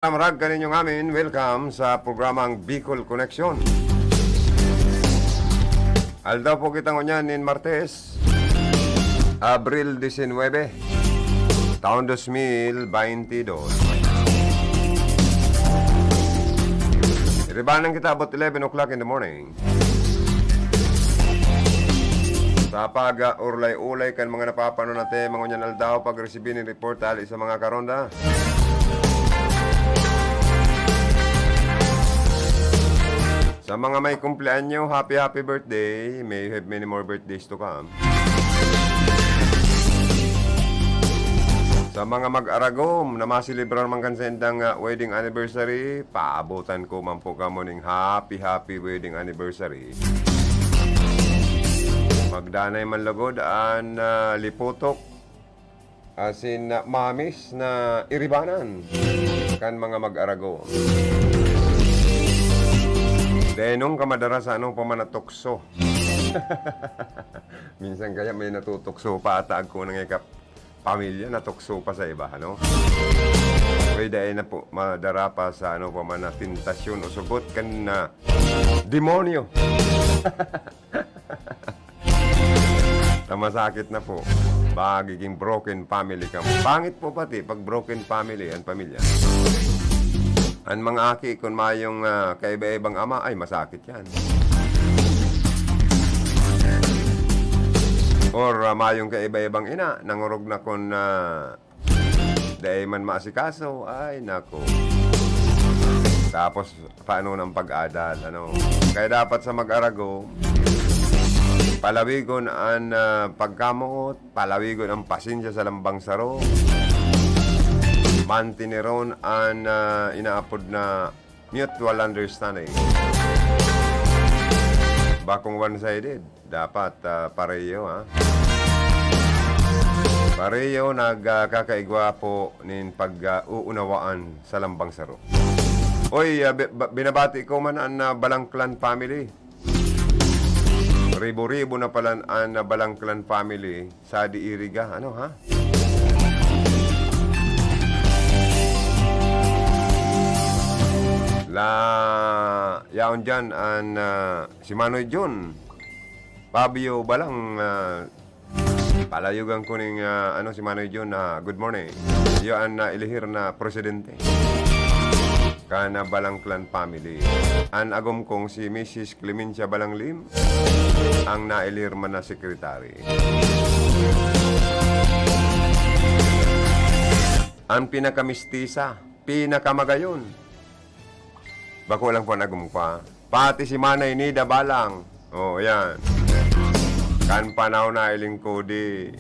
Marag kaninyong amin, welcome sa programang Bicol Connection. Aldaw po kitang unyan in Martes, Abril 19, taon 2022. Iribanan kita about 11 o'clock in the morning. Sa pag-urlay-ulay kan mga napapano natin, mga unyan aldaw, pag-resibin ng report ali sa mga karonda. Sa mga may kumpleanyo, happy birthday. May you have many more birthdays to come. Sa mga mag-aragom na masilibrar man kansendang wedding anniversary, paabutan ko man po kamo ning happy wedding anniversary. Magdanay man lagod an liputok asin mamis na iribanan kan mga mag-aragom. Denong kamadara sa anong pamanatokso. Minsan kaya may natutokso pa ataag ko ng ikap pamilya, natokso pa sa iba, ano? Pwede ay na po madara pa sa ano pamanatintasyon o sugot kan na demonyo. Masakit na po. Magiging broken family ka. Pangit po pati pag broken family ang pamilya. Ang mga aki, kung mayong kaiba-ibang ama, ay masakit yan. Or mayong kaiba-ibang ina, nangurog na kung dahil man maasikaso, ay nako. Tapos, paano ng pag-adal, ano? Kaya dapat sa mag-arago, palawigon ang pagkamot, palawigon ang pasensya sa lambang saro, mantineron ang inaapod na mutual understanding. Bakong one-sided, dapat pareho, ha? Pareho nagkakaigwa po nin pag-uunawaan sa lambang saro. Oy, binabati ko man ang Balangclan family. Ribo-ribo na pala ang Balangclan family sa Diiriga, ano ha? Yaon dyan ang si Manoy John Fabio Balang palayugan ko ning si Manoy John good morning. Yan ilihir na presidente kana Balangclan family. An agom kong si Mrs. Clemencia Balanglim ang nailihir man na sekretary. Ang pinakamistisa, pinakamagayon, bako lang po nagumpa. Pati si Manay Nida Balang. Oh, yan. Kan panaw na iling kodi.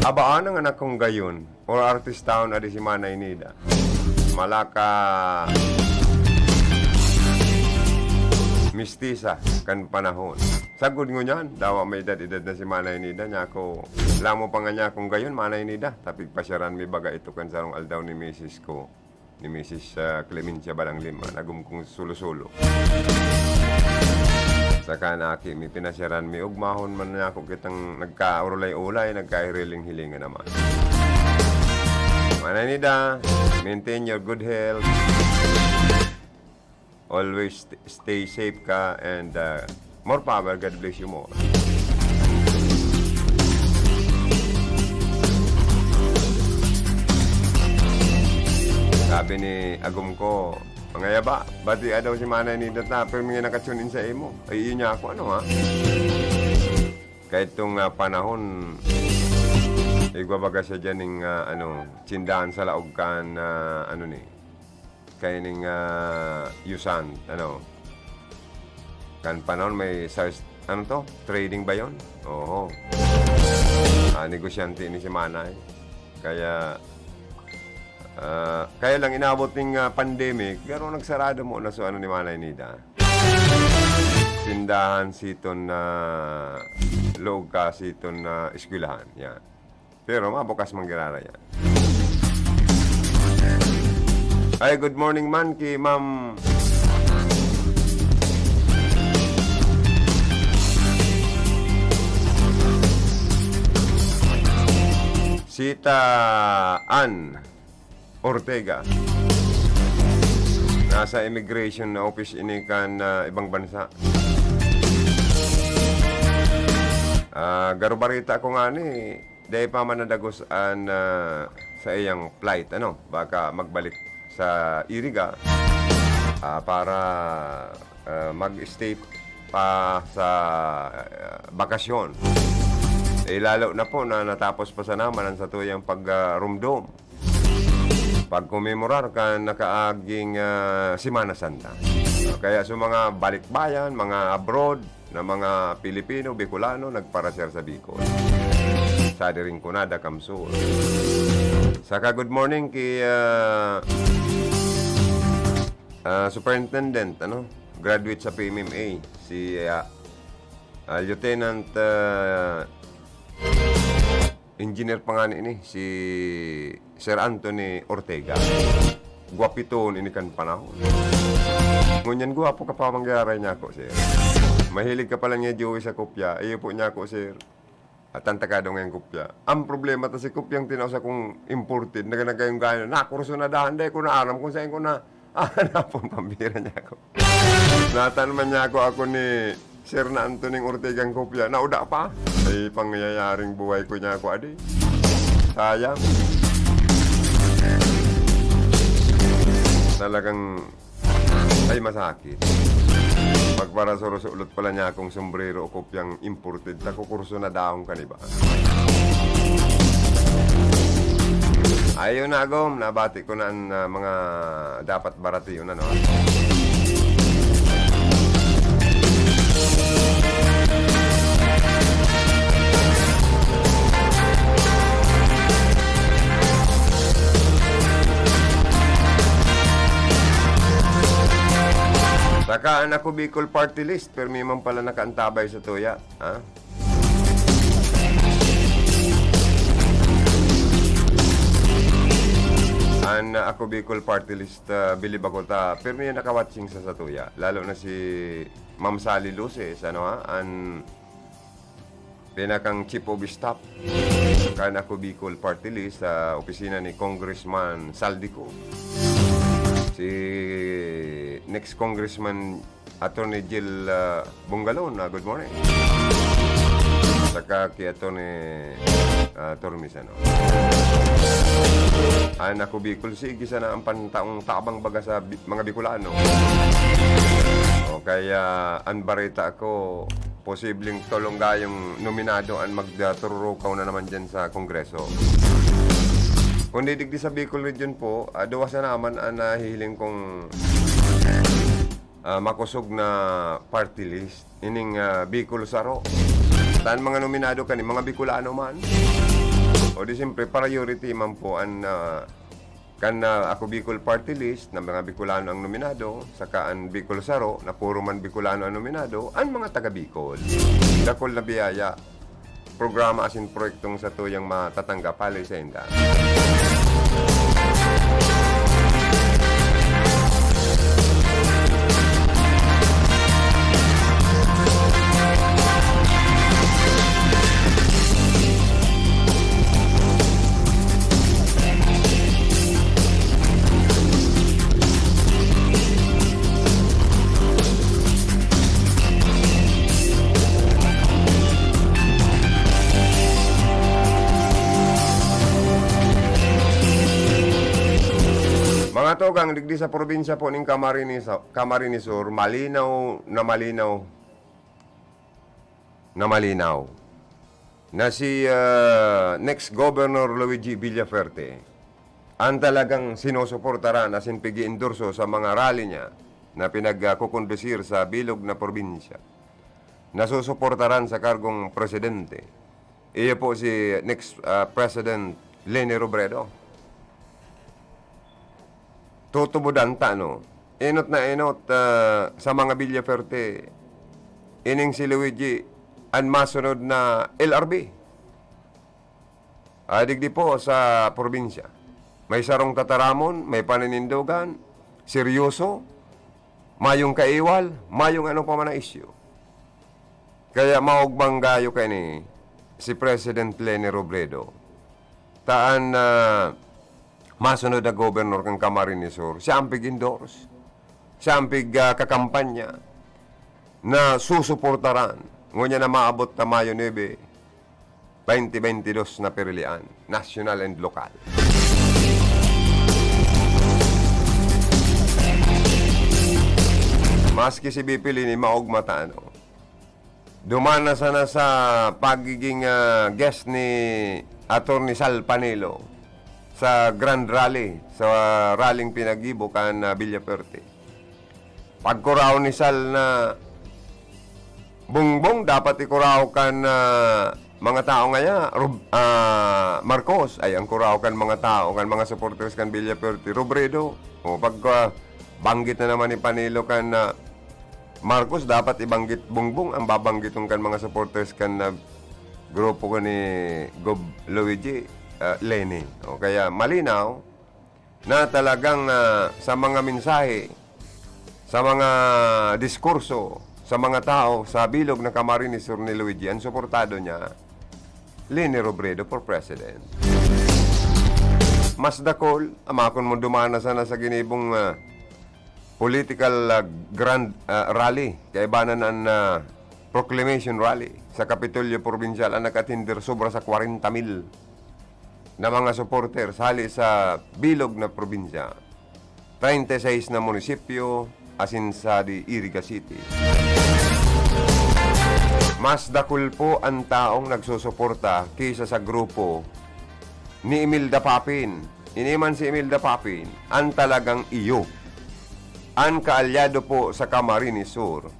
Abaan ang anak kong gayon. Or artist town adi si Manay Nida. Malaka mistisa kan panahon. Sagod ngo niyan. Dawa may edad na si Manay Nida. Nya ako, lamo pa nga niya kong gayon, Manay Nida. Tapig pasyaran mi baga ito kan sarong aldaw ni Mrs. ko. Ni Mrs. Clemencia Balanglim, nagum kong sulo-sulo. Saka na aki, may pinasyaran, may ugmahon man na ako kitang nagka-urulay-ulay, nagka-hiriling-hilingan naman. Manay Nida, maintain your good health. Always stay safe ka and more power. God bless you more. Sabi ni agum ko, mga yaba, bati daw si Manay Nida ta, pero mga nakatune in sa imo. Ay, yun niya ako, ano ha? Kahit itong panahon, igwabaga siya dyan ng, tsindahan sa laog kan, kaya ng yusan, kan panahon may, trading ba yun? Oo. Negosyante ni si Manay. Kaya lang inabot ng pandemic, pero nagsarado mo na so ni Manay Nida. Sindahan siton na loob ka siton na eskwelahan. Yan. Pero mabukas manggirara yan. Ay, good morning man kay Ma'am Sita Ann Ortega. nasa immigration na office ini kan ibang bansa. Garubarita ko nga ni, dahil pa manadagos an sa iyang flight, baka magbalik sa Iriga para mag-stay pa sa bakasyon. Lalo na po na natapos pa sa naman sa tuyang pag-rumdom. Pag kumemorar ka nakaaging Semana Santa. Kaya sa mga balikbayan, mga abroad, na mga Pilipino, Bicolano, nagparasyer sa Bicol. Sa rin kunada, Kamsul. Saka good morning kay Superintendent, graduate sa PMMA, si Lieutenant Engineer pa nga ini, si Sir Anthony Ortega. Guwapito ini kan panahon. Ngunyan guwapo ka pa mangyaray niya ako, sir. Mahilig ka pala niya, Joey, sa kopya. Iyo po niya ako, sir. At ang takado ngayong kopya. Ang problema ta si kopyang tinausa kong imported. Naganagayong gano'n. Nakurso na dahan. Dahil ko na alam kung saan ko na hanapon. Pambira niya ako. Natanman niya ako ni Sir na Antoning Ortegang kopya. Nauda pa. Ay pangyayaring buhay ko niya ako, adi. Sayang. Talagang ay masakit. Pagpara surusulot pala niya akong sombrero o kopyang imported. Nakukurso na daong kaniba. Ayun na, Agom. Nabati ko na ang mga dapat barati yun, Saka anak ko Bicol Party List, pero may man pala nakaantabay sa tuya. Ha? Ako Bicol Party List, bilib ako ta, pero may nakawatching sa tuya. Lalo na si Ma'am Sally Luces, pinakang Chief of Staff. Kan ako Bicol Party List sa opisina ni Congressman Saldico. Si next Congressman Attorney Jill Bungalon, good morning. Saka kay Attorney Tormis, Anak ko Bicol, sige sana ang pantaong tabang baga sa mga Bicolano. O kaya anbarita ako, posibleng tolonggayong nominado ang magturukaw na naman dyan sa Kongreso. Kung didigdi sa Bicol region po, dawas na naman ang nahihiling kong makusog na party list. Ining Bicol Saro. Saan mga nominado ka ni mga Bicolano man? O di siyempre, priority man po ang ako Bicol Party List na mga Bicolano ang nominado, saka ang Bicol Saro na puro man Bicolano ang nominado, ang mga taga Bicol. Dakol na biyaya. Programa asin proyektong sa tuyang matatanggap palay sa inda. Mga togang digdi sa probinsya po ng Camarines Sur, malinaw na si next Governor Luigi Villaferte ang talagang sinusuportaran as in pigi-endorso sa mga rally niya na pinagkukondusir sa bilog na probinsya. Nasusuportaran sa kargong presidente. Iyo po si next President Leni Robredo. Tutubudan ta, Inot na inot sa mga Villaferte. Ining si Luigi ang masunod na LRB. Digdi po sa probinsya. May sarong tataramon, may paninindugan, seryoso, mayong kaiwal, mayong anong pa man na issue. Kaya maugbang gayo kay ni si President Leni Robredo. Taan masunod na governor kang Camarines Sur, siya ang pig-endorse. siya ang kakampanya na susuportaran. Ngunya na maabot na Mayo 9, 2022 na perilian, national and local. Maski si BP Lini maugmata, dumana sana sa pagiging guest ni Atty. Sal Panelo sa Grand Rally, sa rallying pinagibo kan Villaferte. Pagkuraw ni Sal na bungbong dapat ikuraw kan mga tao ngaya, Marcos, ay ang kuraw kan mga tao, kan mga supporters kan Villaferte, Robredo. O pag banggit na naman ni Panelo kan Marcos, dapat ibanggit bungbong ang babanggitong kan mga supporters kan grupo ko ni Gob Luigi Leni. O kaya malinaw na talagang sa mga mensahe, sa mga diskurso, sa mga tao, sa bilog na Camarines Sur ni Luigi, ang suportado niya, Leni Robredo for President. Mas dakol, amakon mo dumana sana sa ginibong political grand rally, kaibanan ang proclamation rally sa Kapitolyo Provincial ang nakatindir sobra sa 40,000 na mga supporters hali sa bilog na probinsya. 36 na munisipyo, asin sa Iriga City. Mas dakul po ang taong nagsusuporta kaysa sa grupo ni Imelda Papin. Iniman si Imelda Papin, ang talagang iyo. Ang kaalyado po sa Camarines Sur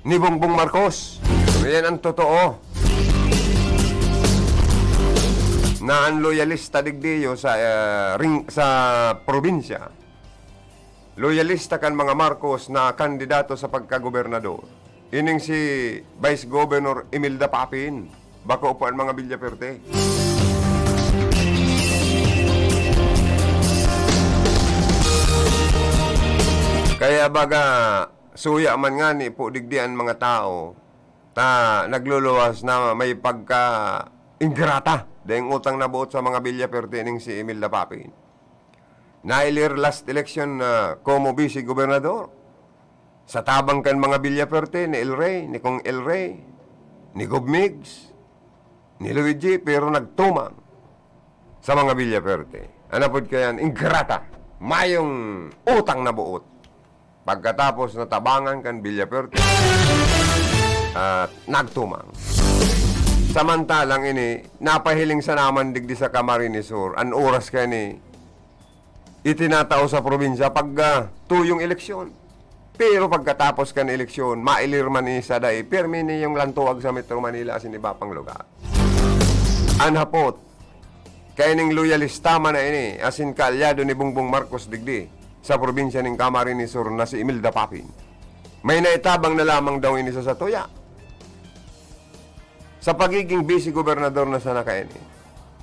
ni Bongbong Marcos. Yan ang totoo. Na ang loyalista digdiyo sa probinsya. Loyalista kan mga Marcos na kandidato sa pagkagobernador. Ining si Vice Governor Imelda Papin. Bako po ang mga Villaferte. Kaya baga suya man nga ni po digdian mga tao ta nagluluwas na may pagka ingrata dahil utang na buot sa mga Villaferte ning si Imelda Papin. Nailir last election na como vice gobernador. Sa tabang kan mga Villaferte ni El Rey, ni Kong El Rey, ni Gob Migs, ni Luigi, pero nagtumang sa mga Villaferte. Anapod kayan, ingrata, mayong utang na buot. Pagkatapos natabangan kan Villaferte at nagtumang. Samantalang ini, napahiling sa naman digdi sa Camarines Sur, an oras ka ni itinatao sa probinsya pag tuyong eleksyon. Pero pagkatapos kan eleksyon, mailir man ni Saday, permini yung lantuwag sa Metro Manila asin iba pang lugar. Anhapot, kaya ning loyalista man na ini, asin kaalyado ni Bongbong Marcos digdi, sa probinsya ng Camarines Sur na si Imelda Papin. May naitabang na lamang daw ini sa Satoya. Sa pagiging vice-gobernador na sana kaini.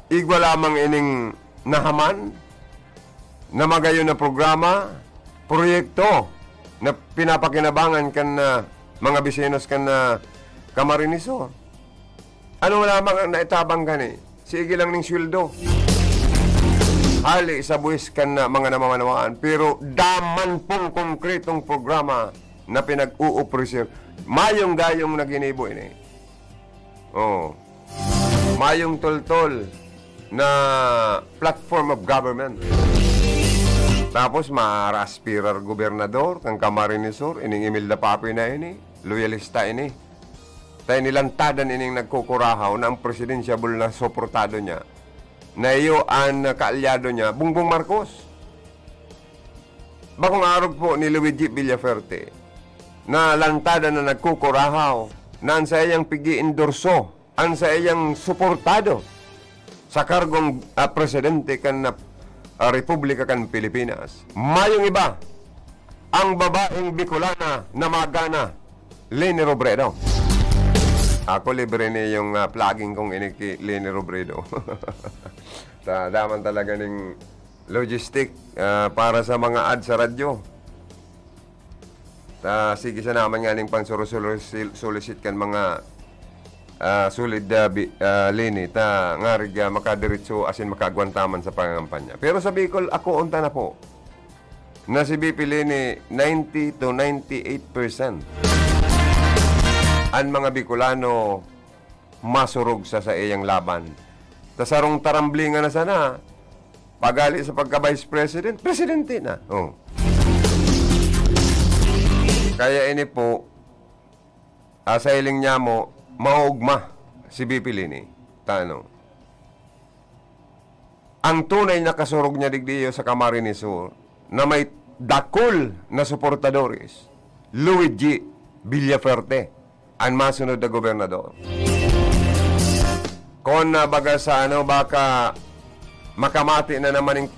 Igwa lamang ining nahaman na magayon na programa, proyekto na pinapakinabangan kan mga bisinos kan Camarines Sur. Ano lamang ang naitabang kani? Sige lang ning sweldo. Hali sa buwis kan mga namamanawaan, pero daman pong konkretong programa na pinag-uupresir. Mayong gayong na ginibo ini. Oh. Mayong toltol na platform of government. Tapos ma-aspirar gobernador kang Camarines Sur, ining Imelda Papin na ini, loyalista ini. Tayo nilantadan ining nagkukurahaw na ang presidensyable na soportado niya na iyo ang kaalyado niya, Bongbong Marcos. Bakong arog po ni Luigi Villaferte na lantada na nagkukurahaw na ang sa iyang pigi-endorso, ang sa iyang suportado sa kargong presidente kan Republika kan Pilipinas. Mayong iba, ang babaeng Bicolana na magana, Leni Robredo. Ako libre niya yung plugging kong iniki Leni Robredo. Daman talaga ng logistic para sa mga ads sa radyo. Sige sa naman nga ng pang-solicit kan mga solid Leni ta ngarig makadiritso asin makagwantaman sa pangangampanya. Pero sa Bicol, ako unta na po. na si BP Leni 90 to 98%. Ang mga Bicolano masurog sa iyang laban. Tasarong taramblingan na sana, pagali sa pagka-vice president, presidente na. Oh. Kaya ini po, sa iling niya mo, maugma si BP Leni. Tanong. Ang tunay na kasurog niya digdiyo sa Camarines Sur na may dakol na suportadores, Luigi Villaferte, ang masunod na gobernador. Kung baga sa baka makamati na naman yung,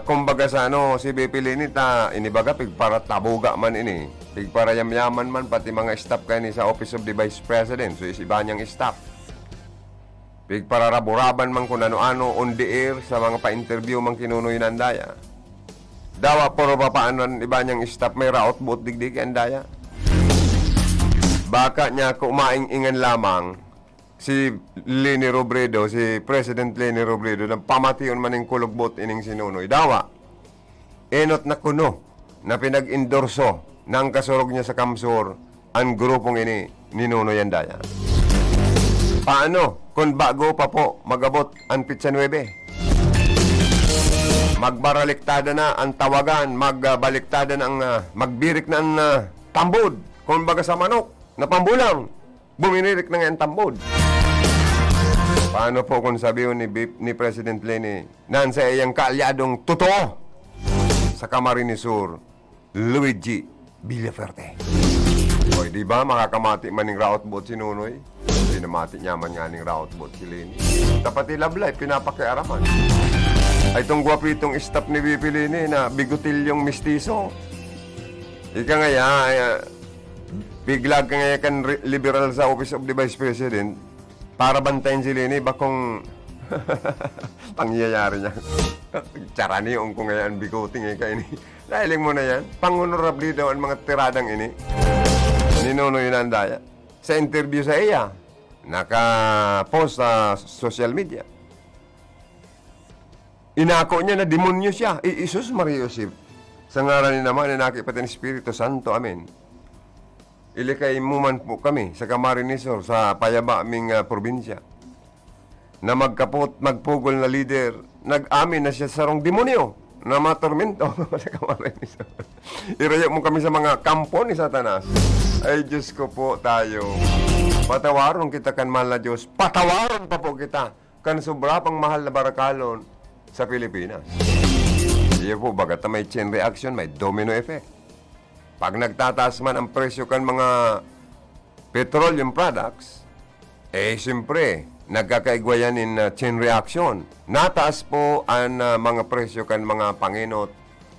kumbaga sa si BP Leni inibaga pigpara tabuga man ini. Pigpara yamyaman man pati mga staff kayo sa Office of the Vice President. So iba niyang staff. Pigpara raburaban man kung ano-ano on the air sa mga pa-interview man kinunoy na andaya. Dawa puro paano iba niyang staff may raot buot digdig andaya. Baka niya kumaing-ingan lamang si Leni Robredo, si President Leni Robredo, na pamation man yung kulugbot ining sinunoy. Dawa, enot na kuno na pinag-endorso ng kasurog niya sa Kamsur ang grupong ini ninunoy andaya. Paano kung bago pa po magabot ang Pitsa 9? Magbaraliktada na ang tawagan, magbaliktada na ang magbirik na ang tambod. Kung baga sa manok, na pambulang, buminirik na nga ang tambod. Paano po kung sabihin ni President Leni nan sa iyang kaalyadong totoo sa Camarines Sur, Luigi Villaferte? O, di ba makakamati man ng raot bot si Nunoy? Pinamati niya man nga ng raot bot si Leni. Tapati lablay, pinapakiaraman. Ay itong gwapitong staff ni BP Leni na bigotilyong mistiso. Ika nga biglag ka nga kan liberal sa Office of the Vice President para bantayin si Leni bakong pangyayari niya. Charani yung kung ngayon bigoting ini. Nahiling mo na yan. Pangonorabli daw ang mga tiradang ini. Ninunoy na andaya. Sa interview sa iya, naka-post sa social media. Inako niya na demonyo siya. Isus Maria Joseph. Sa ngaran ni naman, inaki pati ni Espiritu Santo. Amen. Ilikay mo man po kami sa Camarines Sur, sa payaba aming probinsya, na magpugol na leader, nag-amin na siya sa rong demonyo na matormento sa Camarines Sur. Irayo mo kami sa mga kampo ni Satanas. Ay, Diyos ko po tayo. Patawaron kita kan mahal na Diyos. Patawaron pa po kita kan sobra pang mahal na barakalon sa Pilipinas. Iyo po, bagat may chain reaction, may domino effect. Pag nagtataas man ang presyo kan mga petroleum products, siyempre, nagkakaigwayan in chain reaction. Nataas po ang mga presyo kan mga panginot,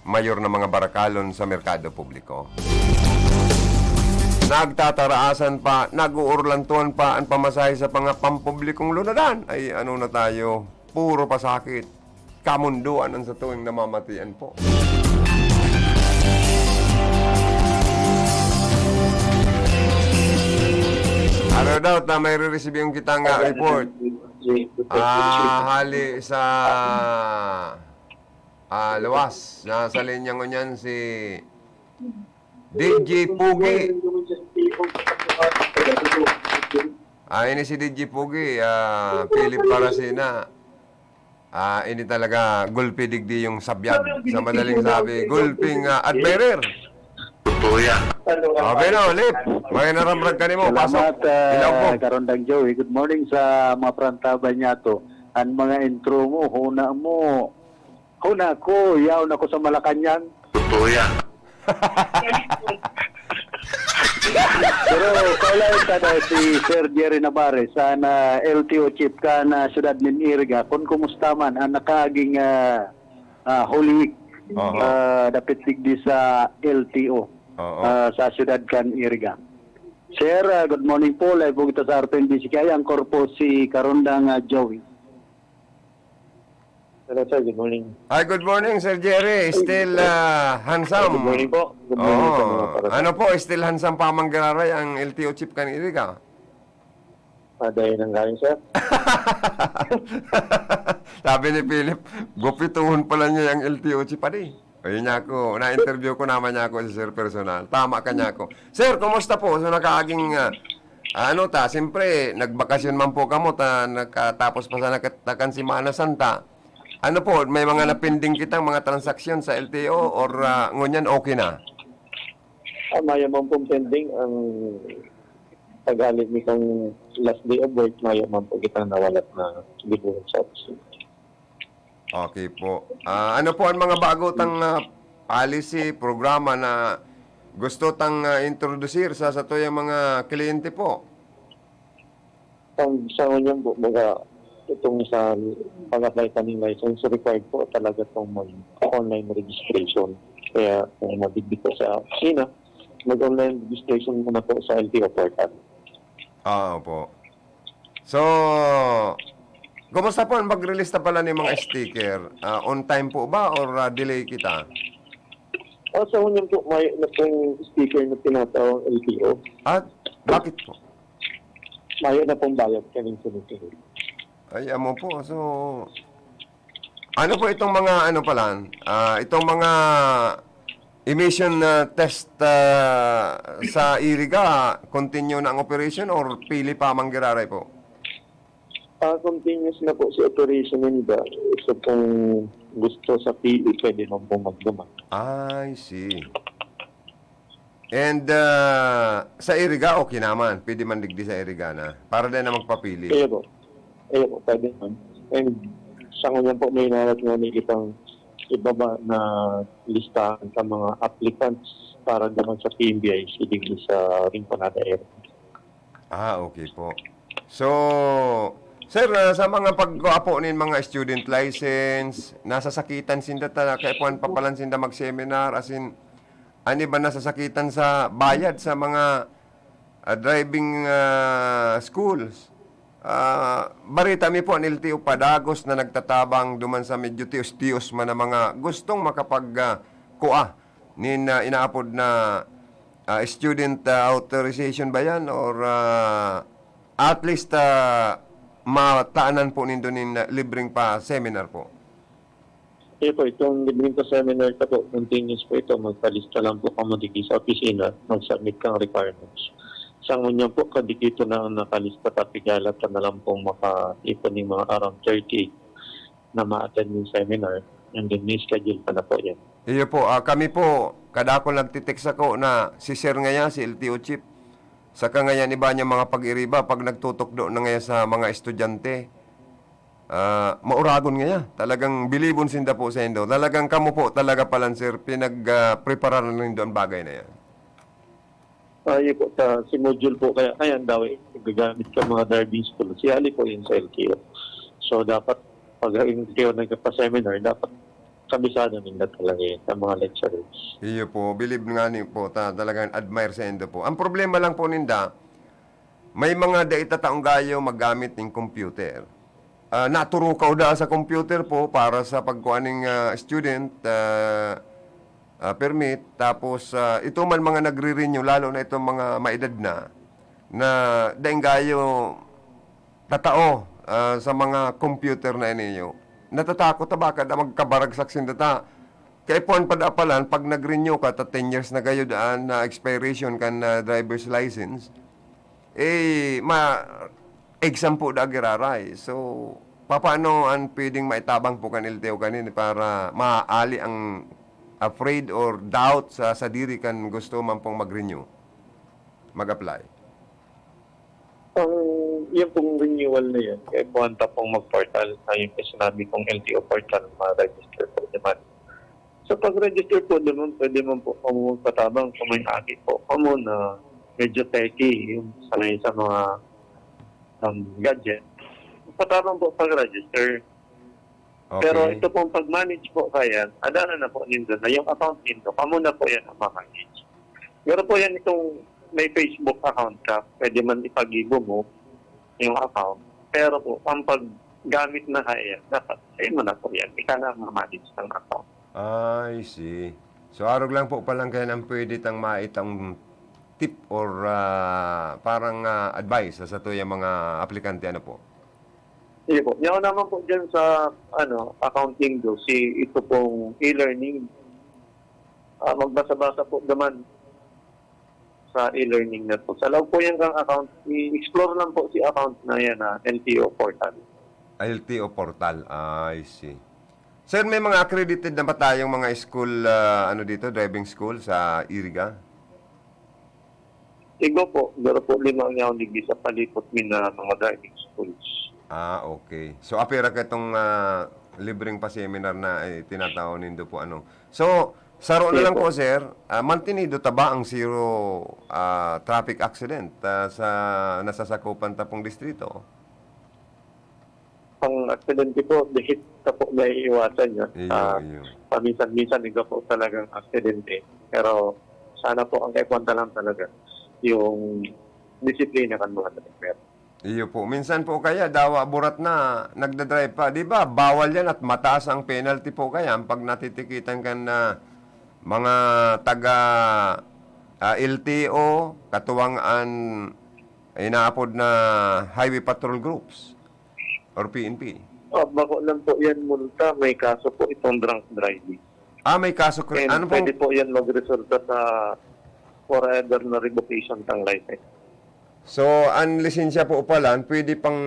mayor na mga barakalon sa merkado publiko. Nagtataraasan pa, nag-uurlantuan pa ang pamasahe sa mga pampublikong lunadan. Ay, ano na tayo, puro pasakit. Kamunduan ang sa tuwing namamatian po. Ano daw na may re-receive yung kitang report? Hali sa luwas. Nasa linya ko niyan si DJ Pugi. Ini si DJ Pugi, Philip Parasina. Ini talaga gulpi digdi yung sabyad. Sa madaling sabi, gulping admirer. Totoo yan. Okay na, Lip. May naramrag ka ni mo. Pasok. Salamat, Karondang Joey. Good morning sa mga prantaban niya to. Ang mga intro mo, huna ko, yaw na ko sa Malacanang. Totoo yan. Pero kaulay ka na si Sir Jerry Navarre sa LTO chief ka na siyudad ng Iriga. Kung kumusta man, ang nakaaging Holy Week. Dapat digdi sa LTO sa siyudad kan Iriga. Sir, good morning po. Live po kita sa RTNBC. Kaya ang korpo si Karondang Joey. Hello sir, good morning. Hi, good morning, Sir Jerry. Still handsome. Good morning po. Good morning sa mga para. Ano po, still handsome pa manggararay ang LTO chief kan Iriga? Dahil ng galing, sir. Sabi ni Philip, gupituhon pala niya yung LTO chip pa di. Ayun niya ako, na-interview ko naman niya ako si Sir personal. Tama ka niya ako. Sir, kumusta po? So nakaaging, siyempre, nagbakasyon man po kamo, nakatapos pa sa nakatakan si Mana Santa. Ano po, may mga napinding kitang mga transaksyon sa LTO or ngunyan okay na? Mayaman pong pending ang pag-alit nitong last day of work, mayaman po kitang nawalat na libuhan sa office. Okay po. Ano po ang mga bago tang policy, programa na gusto tang introduce sa tuyang mga kliyente po? Sa ngayon po, baga, itong sa pag-apply ka ng license, required po talaga itong mag-online registration. Kaya kung mabigbi ko sa opisina, mag-online registration muna po sa LTO portal. Opo. So, kumusta po ang mag-release na pala ng mga sticker? On time po ba or delay kita? Sa ngayon po, may na pong sticker na tinatawag LTO. At bakit po? Mayo na pong bayad kaming sunod-sunod. Ay, amo po. So, ano po itong mga, itong mga emission test sa Iriga, continue na ang operation or pili pa manggiraray po? Continuous na po si operation nila. So kung gusto sa PE, pwede naman po magduma. I see. And sa Iriga, okay naman. Pwede man digdi sa Iriga na. Para din na magpapili. Ayun po, pwede naman. And sa ngayon po, may nalat nga may itang ibaba na listahan sa mga applicants para naman sa PMBI, digdi sa Rinconada area. Okay po. So, sir, sa mga pag-apo nin mga student license, nasasakitan sinda ta, kaya puan papalan sinda mag-seminar, as in, ani ba nasasakitan sa bayad sa mga driving schools? Barita mi po ang LTO Padagos na nagtatabang duman sa medyo tios-tios man na mga gustong makapag-kuha nin inaapod na student authorization ba yan or at least mataanan po nindo nin libreng pa seminar po. Po, itong libreng pa seminar ka po, continuous po ito, magpalista lang po kamodiki sa opisina, mag-submit kang requirements. Sa ngunyan po, kadikito na ang nakalista tapigala ka na lang pong maka-ipon ng mga around 30 na ma-attend yung seminar, and then may schedule pa na po yan. Iyo po, kami po, kada ako nagtitext ako na si Sir ngayon, si LTO Chief, saka ngayon iba niya mga pag-iriba, pag nagtutukdo na ngayon sa mga estudyante, mauragon ngayon. Talagang bilibon sinda po sa indo. Talagang kamo po talaga palan, Sir, pinag-prepara na rin doon bagay na yan. Po, si module po, kaya daw gagamit ka mga driving school. Si Ali po yun sa LTO. So, dapat pag LTO nagpa-seminar, dapat kabisado nila talaga yun sa mga lecturers. Iyo po, believe nga ni po, talagang admire sa indo po. Ang problema lang po ninda, may mga taong gayo maggamit ng computer. Naturukaw da sa computer po para sa pagkuhaning student permit. Tapos ito man mga nagre-renew, lalo na itong mga maedad na daing gayo tatao sa mga computer na ininyo. Natatakot ta baka da magkabaragsak sindata. Kaya po padapalan, pag nag-renew ka, 10 years na kayo daan na expiration kan driver's license, exam po da giraray. So, paano ang pwedeng maitabang po kan LTO kanin para maaali ang afraid or doubt sa diri kan gusto man pong mag-renew, mag-apply? Yung pong renewal na yan, kaya buwanta pong mag-portal, yung sinabi kong LTO portal, ma-register po naman. So pag-register po naman, pwede man po kung patabang kung may aki po. Kamo na medyo techy, yung sanay sa mga gadget. Patabang po pag-register. Okay. Pero ito pong pag-manage po kaya, adana na po nindo na yung account nindo, kamo na po yan ang ma-manage. Pero po yan itong may Facebook account ka, pwede man ipag-ibo mo yung account. Pero po, ang paggamit na kaya, dapat sa'yo mo na po yan. Ika na ma-manage ng account. I see. So, arog lang po palang kayo ng pwede tang maitang tip or parang advice sa to yung mga aplikante ano po? Sige po. Yung naman po dyan sa accounting do, ito pong e-learning. Magbasa-basa po naman sa e-learning na po. Sa loob po yung kang account, i-explore lang po si account na yan na LTO portal. LTO portal. I see. Sir, may mga accredited na ba tayong mga school, driving school sa Iriga? Igo po, pero po 5 ang yaw nigi sa palipot min na mga driving schools. Okay. So, apira ka itong libreng pa-seminar na tinatawag nindo po ano. So, saro na lang po, sir. Mantinido ta ba ang zero traffic accident sa nasasakupan tapong distrito? Ang aksidente po, dihit na po na iiwasan niya. Iyo. Paminsan-minsan, igo po talagang aksidente. Pero sana po ang kaikwanta lang talaga yung disiplina kan mga driver. Iyo po. Minsan po kaya, dawa burat na, nagdadrive pa. Di ba, bawal yan at mataas ang penalty po kaya pag natitikitan ka na mga taga LTO, katuwangan, inaapod na highway patrol groups or PNP. Bako lang po yan multa, may kaso po itong drunk driving. May kaso. And Ano pwede po? po yan magresulta sa forever na revocation ng license. So, ang lisensya po pala, pwede pang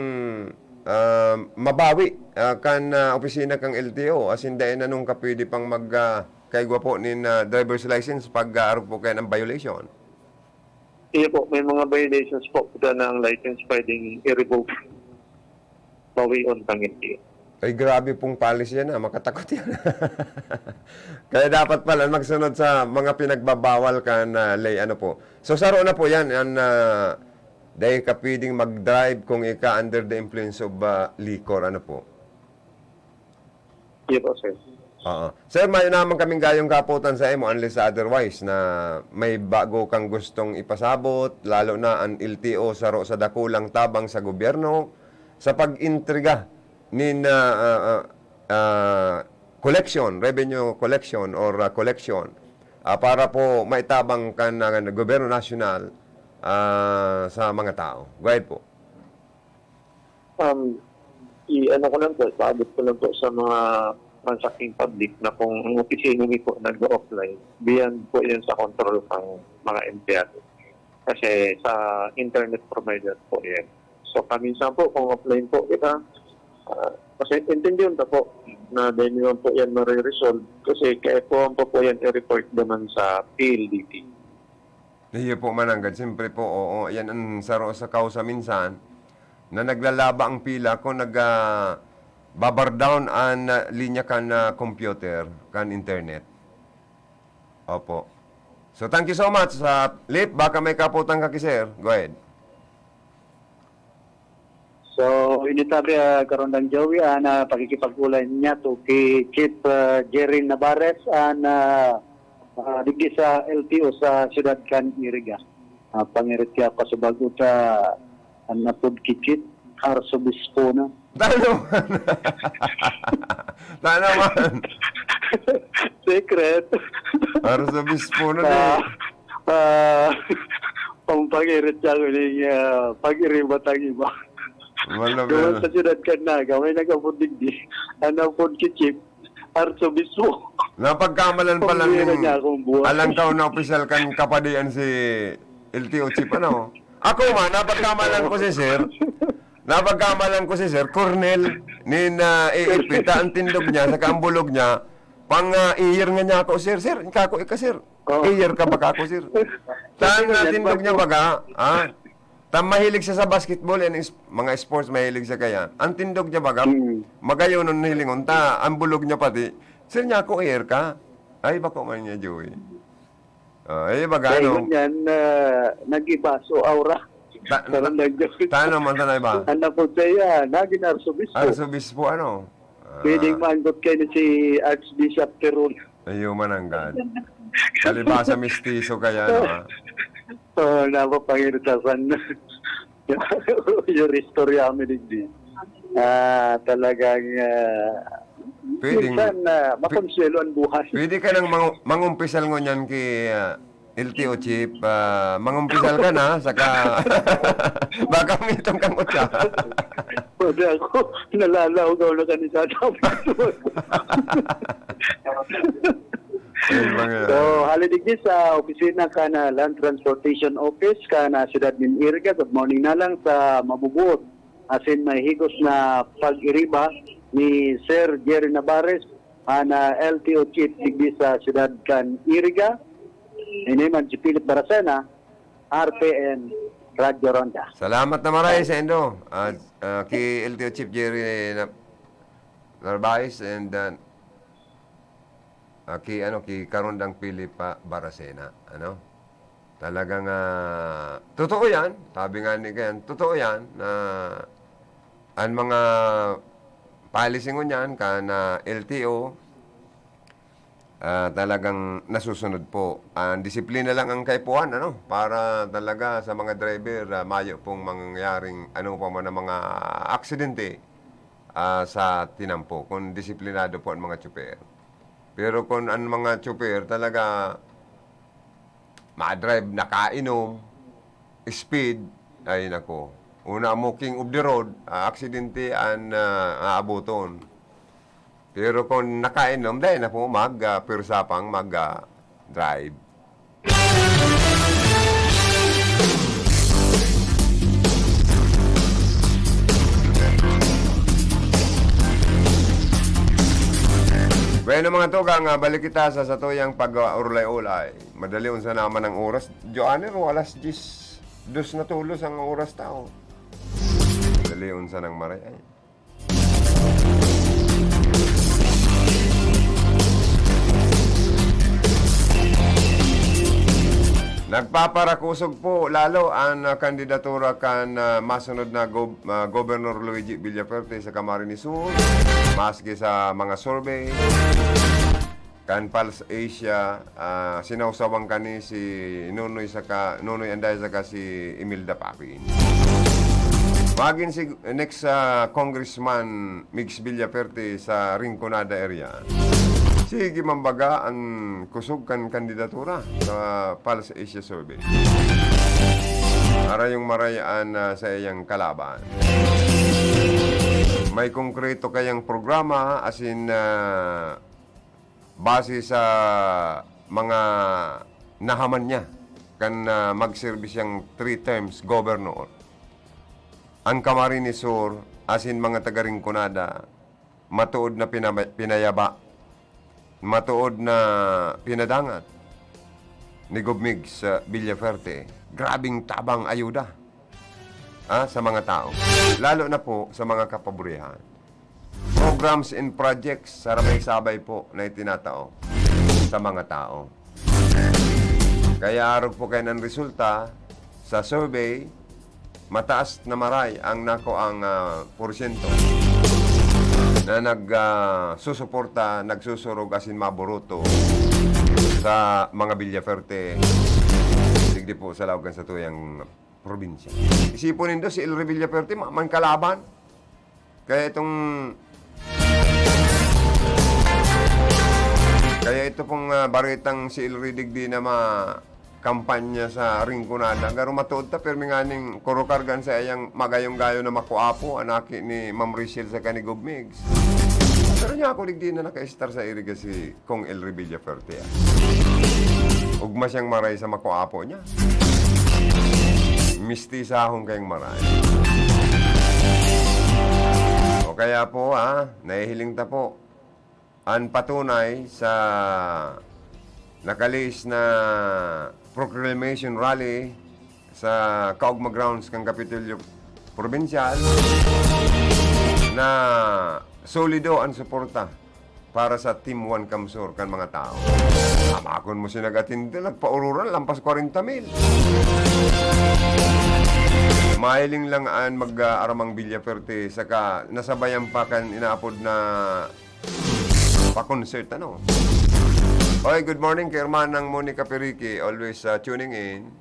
mabawi kan opisina kang LTO. As in, dahil na nung ka pwede pang kaigwa po nin driver's license pag araw po kayo ng violation. Iya po, may mga violations po na ang license pwedeng i-revoke. Bawi on tang LTO. Ay, grabe pong policy yan makatakot yan. Kaya dapat pala magsunod sa mga pinagbabawal ka na lay ano po. So, saro na po yan. Dahil ka pwedeng mag-drive kung ika under the influence of liquor, ano po. Iya po, sir. Sir, may naman kaming gayong kaputan sa imo unless otherwise na may bago kang gustong ipasabot, lalo na ang LTO saro sa dakulang tabang sa gobyerno sa pag-intriga nin collection, revenue collection or collection para po maitabang kan ng gobyerno nasyonal sa mga tao. Go ahead po. Ano ko lang po, paabot ko lang po sa mga transacting public na kung ang opisina niyo po nag-offline, beyond po yan sa control ng mga empleyado. Kasi sa internet provider po yan. So, kaminsan po, kung offline po kita, kasi intindihan na po na dahil naman po yan mariresolve kasi kaya po yan i-report naman sa PLDT. Iyo po mananggad. Siyempre po, oo. Yan ang saro sa kausa minsan na naglalaba ang pila kung babar down ang linya kan computer, kan internet. Opo. So, thank you so much. Lip, baka may kaputan ka sir. Go ahead. So, initabi karon ng Joey na pakikipag-ulay niya to kay Chief Jerry Navarez digdi sa LTO sa Siyudad kan Iriga. Pangirit kaya pa sa bago sa napod kikit Arsobispo na. Tano man. Tano man. Secret. Para sa bispo na Pangpangirit siya ko yung pag-iribat ang iba. Wala Doon ba? sa Siyudad kan na, may nagapod digdi. Napod kikit Arsobispo. Napagkamalan pala Pambira niya akong buhay. alang kaw na opisyal kan kapadian si LTO Chief, ano? Ako man, napagkamalan ko si sir. Napagkamalan ko si sir, Cornel, AFP, ang tindog niya, sa kaambulog niya, pang-iyer nga niya ako, sir, kako ika, sir. Iyer ka ba kako, sir? Taan na tindog niya baga, mahilig siya sa basketball and mga sports, mahilig siya kaya. Ang tindog niya baga, magayon nun hilingon, ang bulog niya pati, sir niya ako, iyer ka? Ay, bako man niya, Joey. Ay, baga, ano? Dahil yan, nag-iba, so aura. Karon nag-Joey. Tano man tanay ba? Anak ko siya, naging Arsobispo. Arsobispo, ano? Pwedeng maanggot kayo si Archbishop Perun. Ayaw mananggad. Kalibasa mistiso kaya, no? Napapangiritasan. Yung istorya kami din. Talagang Pwedeng- minsan makonsuelo ang buhay. Pwede ka nang mangumpisal ngunyan kay LTO chief, mangumpisal ka na, saka baka mitong kang utya. Pwede ako, nalalaw-gaw na kanisa. So, halidig din sa opisina ka na Land Transportation Office ka na Siyudad ng Irga. Good morning na lang sa mabubuot. Asin may higos na pag-iriba ni Sir Jerry Navarez na LTO Chief digdi sa Siyudad kan Irga. Ini man si Philip Baracena, RPN Radio Ronda. Salamat na maray sa Indo. Kay LTO Chief Jerry Narvaez and kay Karondang Philip Baracena. Talagang totoo yan. Sabi nga ni Ken, totoo yan na ang mga policy ngo niyan na LTO talagang nasusunod po. Ang disiplina lang ang kaipuhan, para talaga sa mga driver, mayo pong mangyaring pa man ang mga aksidente sa tinampo, kung disiplinado po ang mga tsuper. Pero kung ang mga tsuper talaga ma-drive, nakainom, speed, ay nako. Una mo king of the road, aksidente ang aabuton. Pero kung nakainom, dahil na po mag-pirsapang mag-drive. Bueno mga tugang, balik kita sa satuyang pag-urlay-ulay. Madali unsa naman ang oras. Joanner, alas 10. Dos na tulos ang oras tao. Madali unsa ng maray. Nagpaparakusog po lalo ang kandidatura kan masunod na Governor Luigi Villaferte sa Camarines Sur, maski sa mga survey kan Pulse Asia, sinawsawang kani si Nunoy Anday saka si Imelda Papin. Magin si next Congressman Mix Villaferte sa Rinconada area. Sige mambaga ang kusog kan kandidatura sa Pulse Asia Survey. Para yung marayaan sa iyang kalaban. May konkreto kayang programa as in base sa mga nahaman niya kan mag-service yung 3 terms governor. Ang Camarines Sur as in mga taga-Rinconada matuod na pinayaba, matuod na pinadangat ni Gobmig sa Villaferte. Grabing tabang ayuda sa mga tao. Lalo na po sa mga kapaburihan. Programs and projects, sarabay-sabay po na itinatao sa mga tao. Kaya arog po kayo ng resulta sa survey, mataas na maray ang porsyento na nagsusuporta, nagsusurog asin maburuto sa mga Villaferte, digdi po sa lawagan sa tuyang probinsya. Isipon nindo si Elry Villaferte, man kalaban. Kaya ito pong baritang si Elry digdi na kampanya sa Rinconada. Garo matuod ta, pero nganing kurukargan sa iyang magayong-gayo na makuapo, anaki ni Ma'am Rachel sa kanigog Migs. Pero niya ako digdi na naka-star sa iriga si Kong Elry Villaferte. Ugma siyang maray sa makuapo niya. Mistisahong kayong maray. O kaya po, nahihiling ta po. Ang patunay sa nakalis na proclamation rally sa Kaugma Grounds kang Kapitolyo Provincial na solido ang suporta para sa Team 1 Kamsur kan mga tao. Amakon mo sinagatin din, nagpaururan, lampas 40,000. Mahiling lang ang mag-aramang Villaferte, saka nasabayan pa kan inaapod na pa-concert, Oy, good morning kay Hermanang Monica Perique, always tuning in.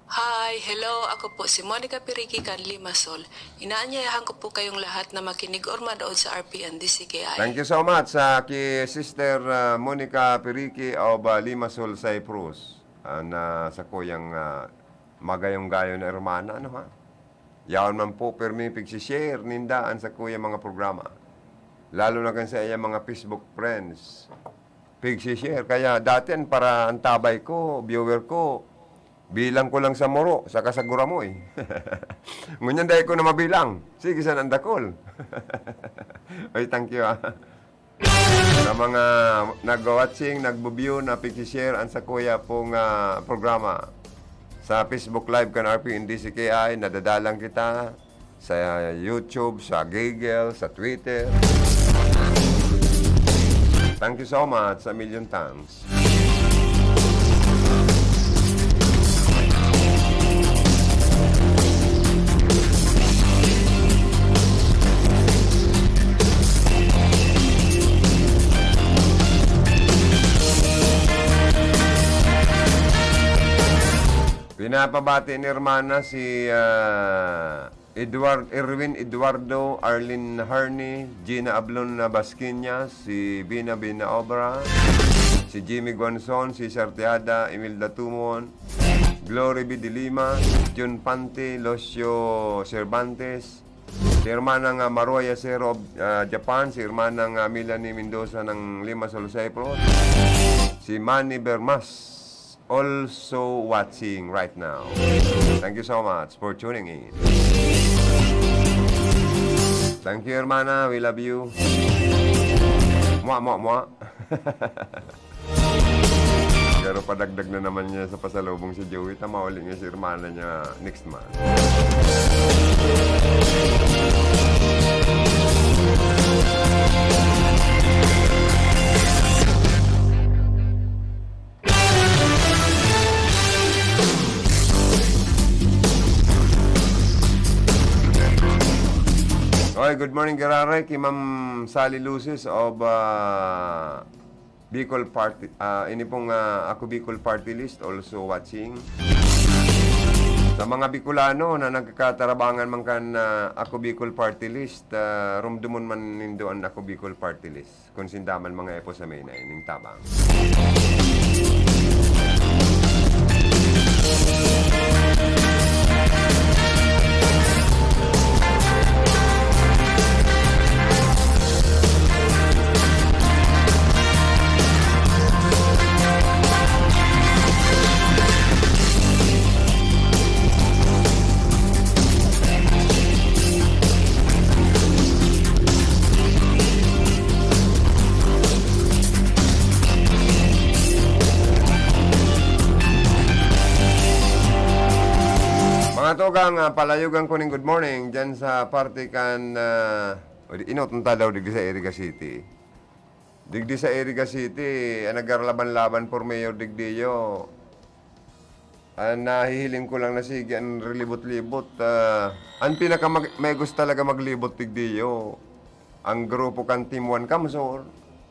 Hi, hello. Ako po si Monica Perique kan Limassol. Inaanyayahan ko po kayong lahat na makinig or manood sa RPN DCKI. Thank you so much sa kay Sister Monica Perique of Limassol, Cyprus. na sa kuyang magayong-gayo na hermana, ano ha? Yaon man po, permi pag-share nindaan sa kuya mga programa. Lalo na kan sa iya mga Facebook friends. Pag-share. Kaya dati para antabay ko, viewer ko, bilang ko lang sa moro, sa kasagura mo eh. Ngunyan dahil ko na mabilang. Sige, saan ang dakol? Ay, thank you ah. Sa mga nag-watching, nag-view, na pag-share ang sa kuya pong programa sa Facebook Live kan RP in DCKI, nadadalang kita sa YouTube, sa Google, sa Twitter. Thank you so much, a million thanks. Pinapabati ni Hermana si Erwin Eduardo, Arlene Harney, Gina Ablon Basquiñas, si Bina Obra, si Jimmy Gonzon, si Sarteada, Imelda Tumon, Glory B. De Lima, John Pante, Locio Cervantes, si Hermana Maroya Cero of Japan, si Hermana Melanie Mendoza ng Limassol, Cyprus, si Manny Bermas, also watching right now. Thank you so much for tuning in. Thank you, hermana. We love you. Mua. Pero padagdag na naman niya sa pasalubong si Joey. Tama ulit niya si hermana niya next month. Okay, good morning, Gerare. Kay Ma'am Sally Lucis of Bicol Party. Ini pong ako Bicol Party List, also watching. Sa mga Bicolano na nagkakatarabangan man kan ako Bicol Party List, rumdumon man nindoan ako Bicol Party List. Kung sindaman mga epo sa may na ining tabang. Tugang palayugan ko ning good morning dyan sa party kan inutunta daw digdi sa Erica City. Digdi sa Erica City, nagarlaban-laban por mayor digdiyo. Nahihiling ko lang na sige ang relibot-libot. Ang pinaka may gusto talaga maglibot digdiyo. Ang grupo kan Team 1 Kamsor.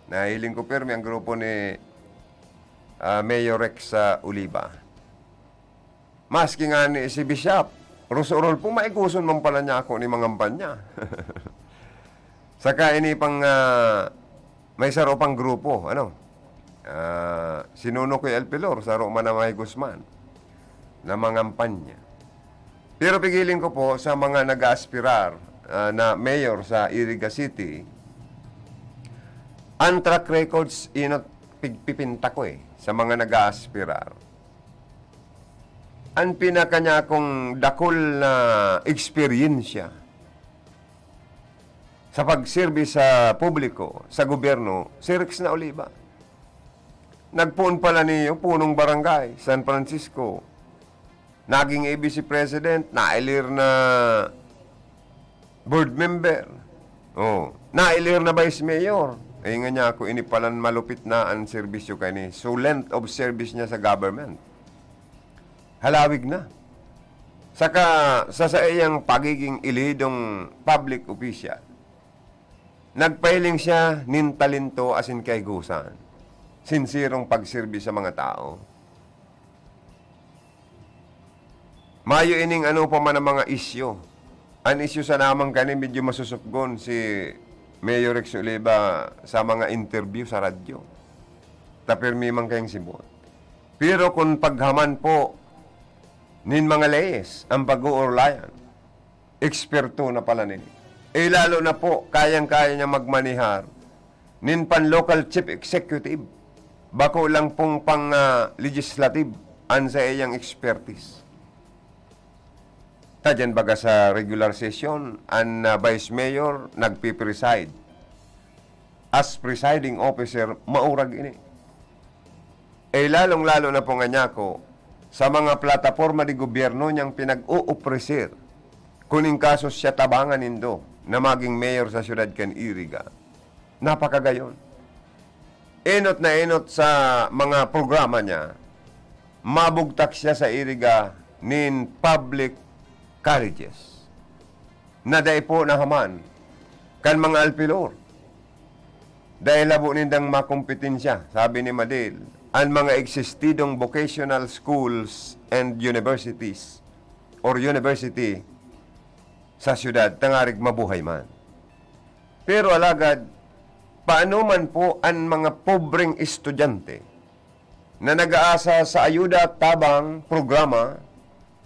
Nahihiling ko permi ang grupo ni Mayor Rex Oliva. Maski nga ni si Bishop, Rosorol po, maiguson man pala niya ako ni mga niya. Saka ini pang, may saro pang grupo, ano? Sinuno ko El Pilor, saro man na may Guzman, na mga niya. Pero pigiling ko po sa mga nag-aspirar na mayor sa Iriga City, ang track records, pipinta ko sa mga nag-aspirar. Ang pinakanya kong dakol na eksperyensya sa pagserbi sa publiko, sa gobyerno, si Rex na Oliva. Nagpuon pala niyo, punong barangay, San Francisco. Naging ABC President, nailir na board member. Nailir na Vice Mayor. Nga niya ako, inipalan malupit na ang serbisyo kay ni. So, length of service niya sa government. Halawig na. Saka sa iyang pagiging ilidong public official, nagpailing siya nin talento asin kay gusan. Sinsirong pagserbi sa mga tao. Mayo ining ano pa man ang mga isyo. Ang isyo sa namang kani medyo masusukgon si Mayor Rex Oliva sa mga interview sa radyo. Tapirmi man kayong sibot. Pero kung paghaman po nin mga leyes ang pag-uurlayan, eksperto na pala nini. Lalo na po, kayang-kaya niya magmanihar nin pan-local chief executive. Bako lang pong pang-legislative an sa iyang expertise. Tadyan baga sa regular session, ang vice mayor nagpipreside. As presiding officer, maurag ini. Lalong-lalo na po nga niya ko, sa mga plataforma di gobyerno niyang pinag-uuprisir, kuning kasos siya tabangan nindo na maging mayor sa siyudad kan Iriga. Napakagayon. Enot na enot sa mga programa niya, mabugtak siya sa Iriga nin public colleges. Naday po na haman kan mga alpilor. Dahil labo nindang makompetensya, sabi ni Madil, ang mga existidong vocational schools and universities or university sa syudad, tangarig mabuhay man. Pero alagad, paano man po ang mga pobreng estudyante na nag-aasa sa ayuda tabang programa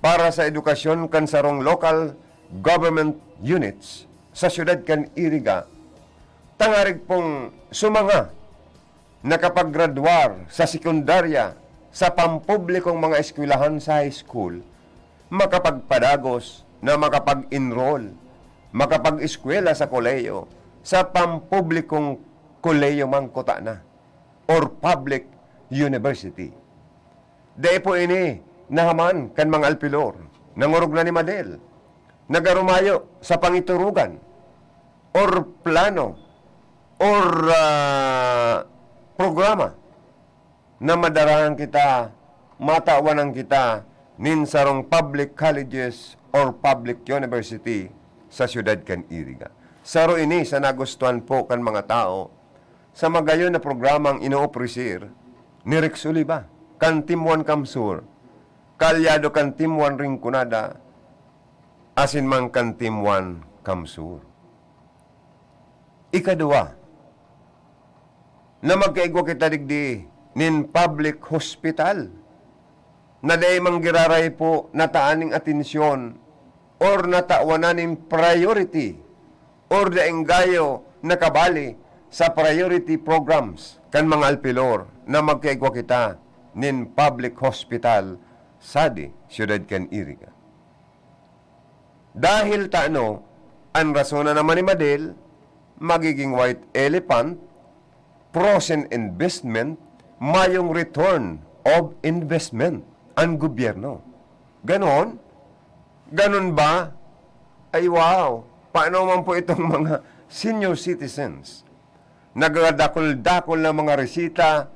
para sa edukasyon kan sarong local government units sa syudad kan Iriga, tangarig pong sumanga nakapag-graduar sa sekundarya sa pampublikong mga eskwelahan sa high school, makapagpadagos na makapag-enroll, makapag-eskwela sa koleyo, sa pampublikong koleyo mangkota na, or public university. Dahil po ini, nahaman kan mga alpilor, nangurog na ni Madel, nagarumayo sa pangiturugan, or plano, or programa na madarahan kita, matawanan kita nin sarong public colleges or public university sa siyudad kan Iriga. Saro ini sa nagustuhan po kan mga tao sa magayon na programang inooprisir ni Rex Oliva, kan Timuan Kamsur, kalyado kan Timuan Ringkunada, asin man kan Timuan Kamsur. Ikadua, na magkaigwa kita digdi nin public hospital na day manggiraray po nataaning atensyon or natawanan priority or daing gayo nakabali sa priority programs kan mga alpilor na magkaigwa kita nin public hospital sadi siyudad kan Iriga. Dahil taano, ang rasona naman ni Madel, magiging white elephant, pros and investment, mayong return of investment ang gobyerno. Ganon? Ganon ba? Ay wow! Paano man po itong mga senior citizens? Nagdakol-dakol na mga resita,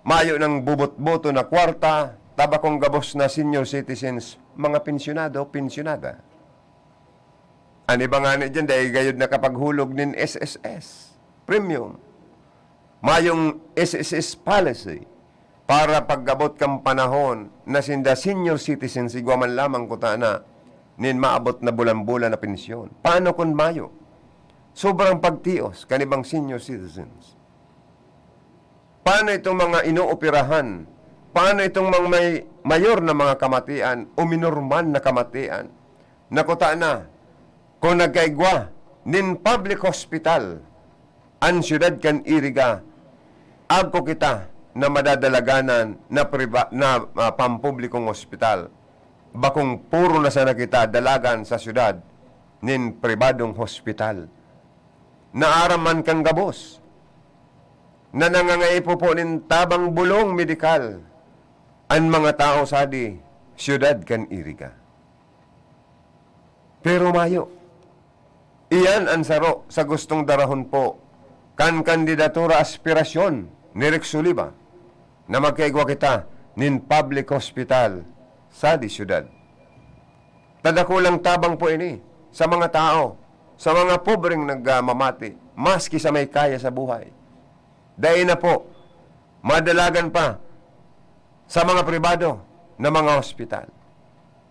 mayo ng bubot-boto na kwarta, tabakong gabos na senior citizens, mga pensyonado, pensyonada. Ani ba nga dyan, dahil gayod na kapaghulog nin SSS, premium. Mayong SSS policy para paggabot kang panahon na sinda senior citizens igwa man lamang kuta na nin maabot na bulan-bulan na pensyon. Paano kung mayo? Sobrang pagtios kanibang senior citizens. Paano itong mga inooperahan? Paano itong mga mayor na mga kamatian o minorman na kamatian na kuta na kung nagkaigwa nin public hospital ang siyudad kan Iriga, agko kita na madadalaganan na pampublikong ospital. Bakong puro na sana kita dalagan sa syudad nin pribadong hospital. Naaraman kang gabos. Na nangangaipo po nin tabang bulong medikal ang mga tao sa di syudad kan Iriga. Pero mayo, iyan ang saro sa gustong darahon po kan kandidatura aspirasyon ni Rex Oliva na magkaigwa kita nin public hospital sa di syudad. Tadakulang tabang po ini sa mga tao, sa mga pobreng nagmamati, maski sa may kaya sa buhay. Dahil na po, madalagan pa sa mga pribado na mga hospital.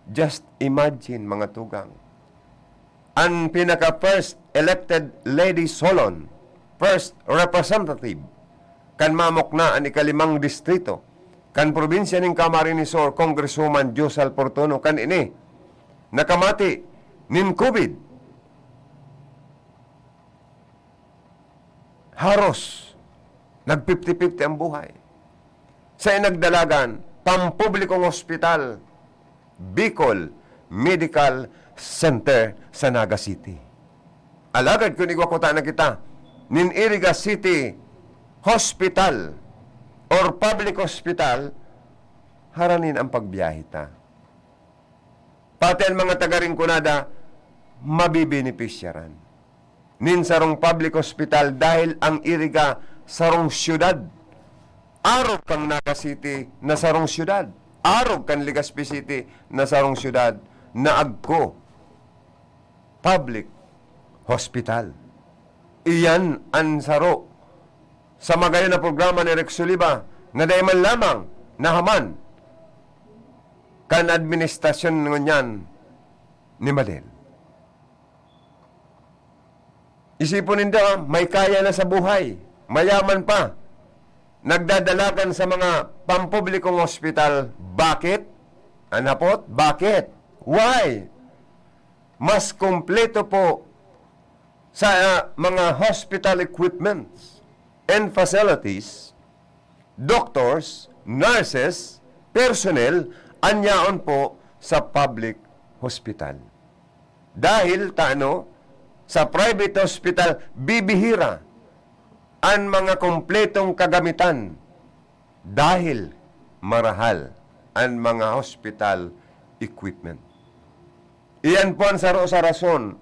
Just imagine, mga tugang, ang pinaka-first elected Lady Solon, first representative, kan mamok na ang ikalimang distrito, kan probinsya ng Camarines Sur, Congresswoman Josal Portono, kan ini, nakamati, nin COVID. Haros, nag-50-50 ang buhay. Sa inagdalagan, pampublikong ospital, Bicol Medical Center sa Naga City. Alagad kung igwakuta na kita, nin Iriga City Hospital or public hospital, haranin ang pagbiyahe ta. Pati ang mga taga-Rinconada, mabibenepisyaran. Nin sarong public hospital dahil ang Iriga sarong syudad. Arog kang Naga City na sarong syudad. Arog kang Legazpi City na sarong syudad na agko public hospital. Iyan ang saro sa magayon na programa ni Rex Soliva na dayman lamang nahaman kan administrasyon ngunyan ni Madel. Isipon ninyo, may kaya na sa buhay, mayaman pa, nagdadalagan sa mga pampublikong ospital. Bakit? Anapot? Bakit? Why? Mas kompleto po sa mga hospital equipments and facilities, doctors, nurses, personnel, anyaon po sa public hospital. Dahil sa private hospital, bibihira ang mga kompletong kagamitan dahil marahal ang mga hospital equipment. Iyan po ang saro sa rason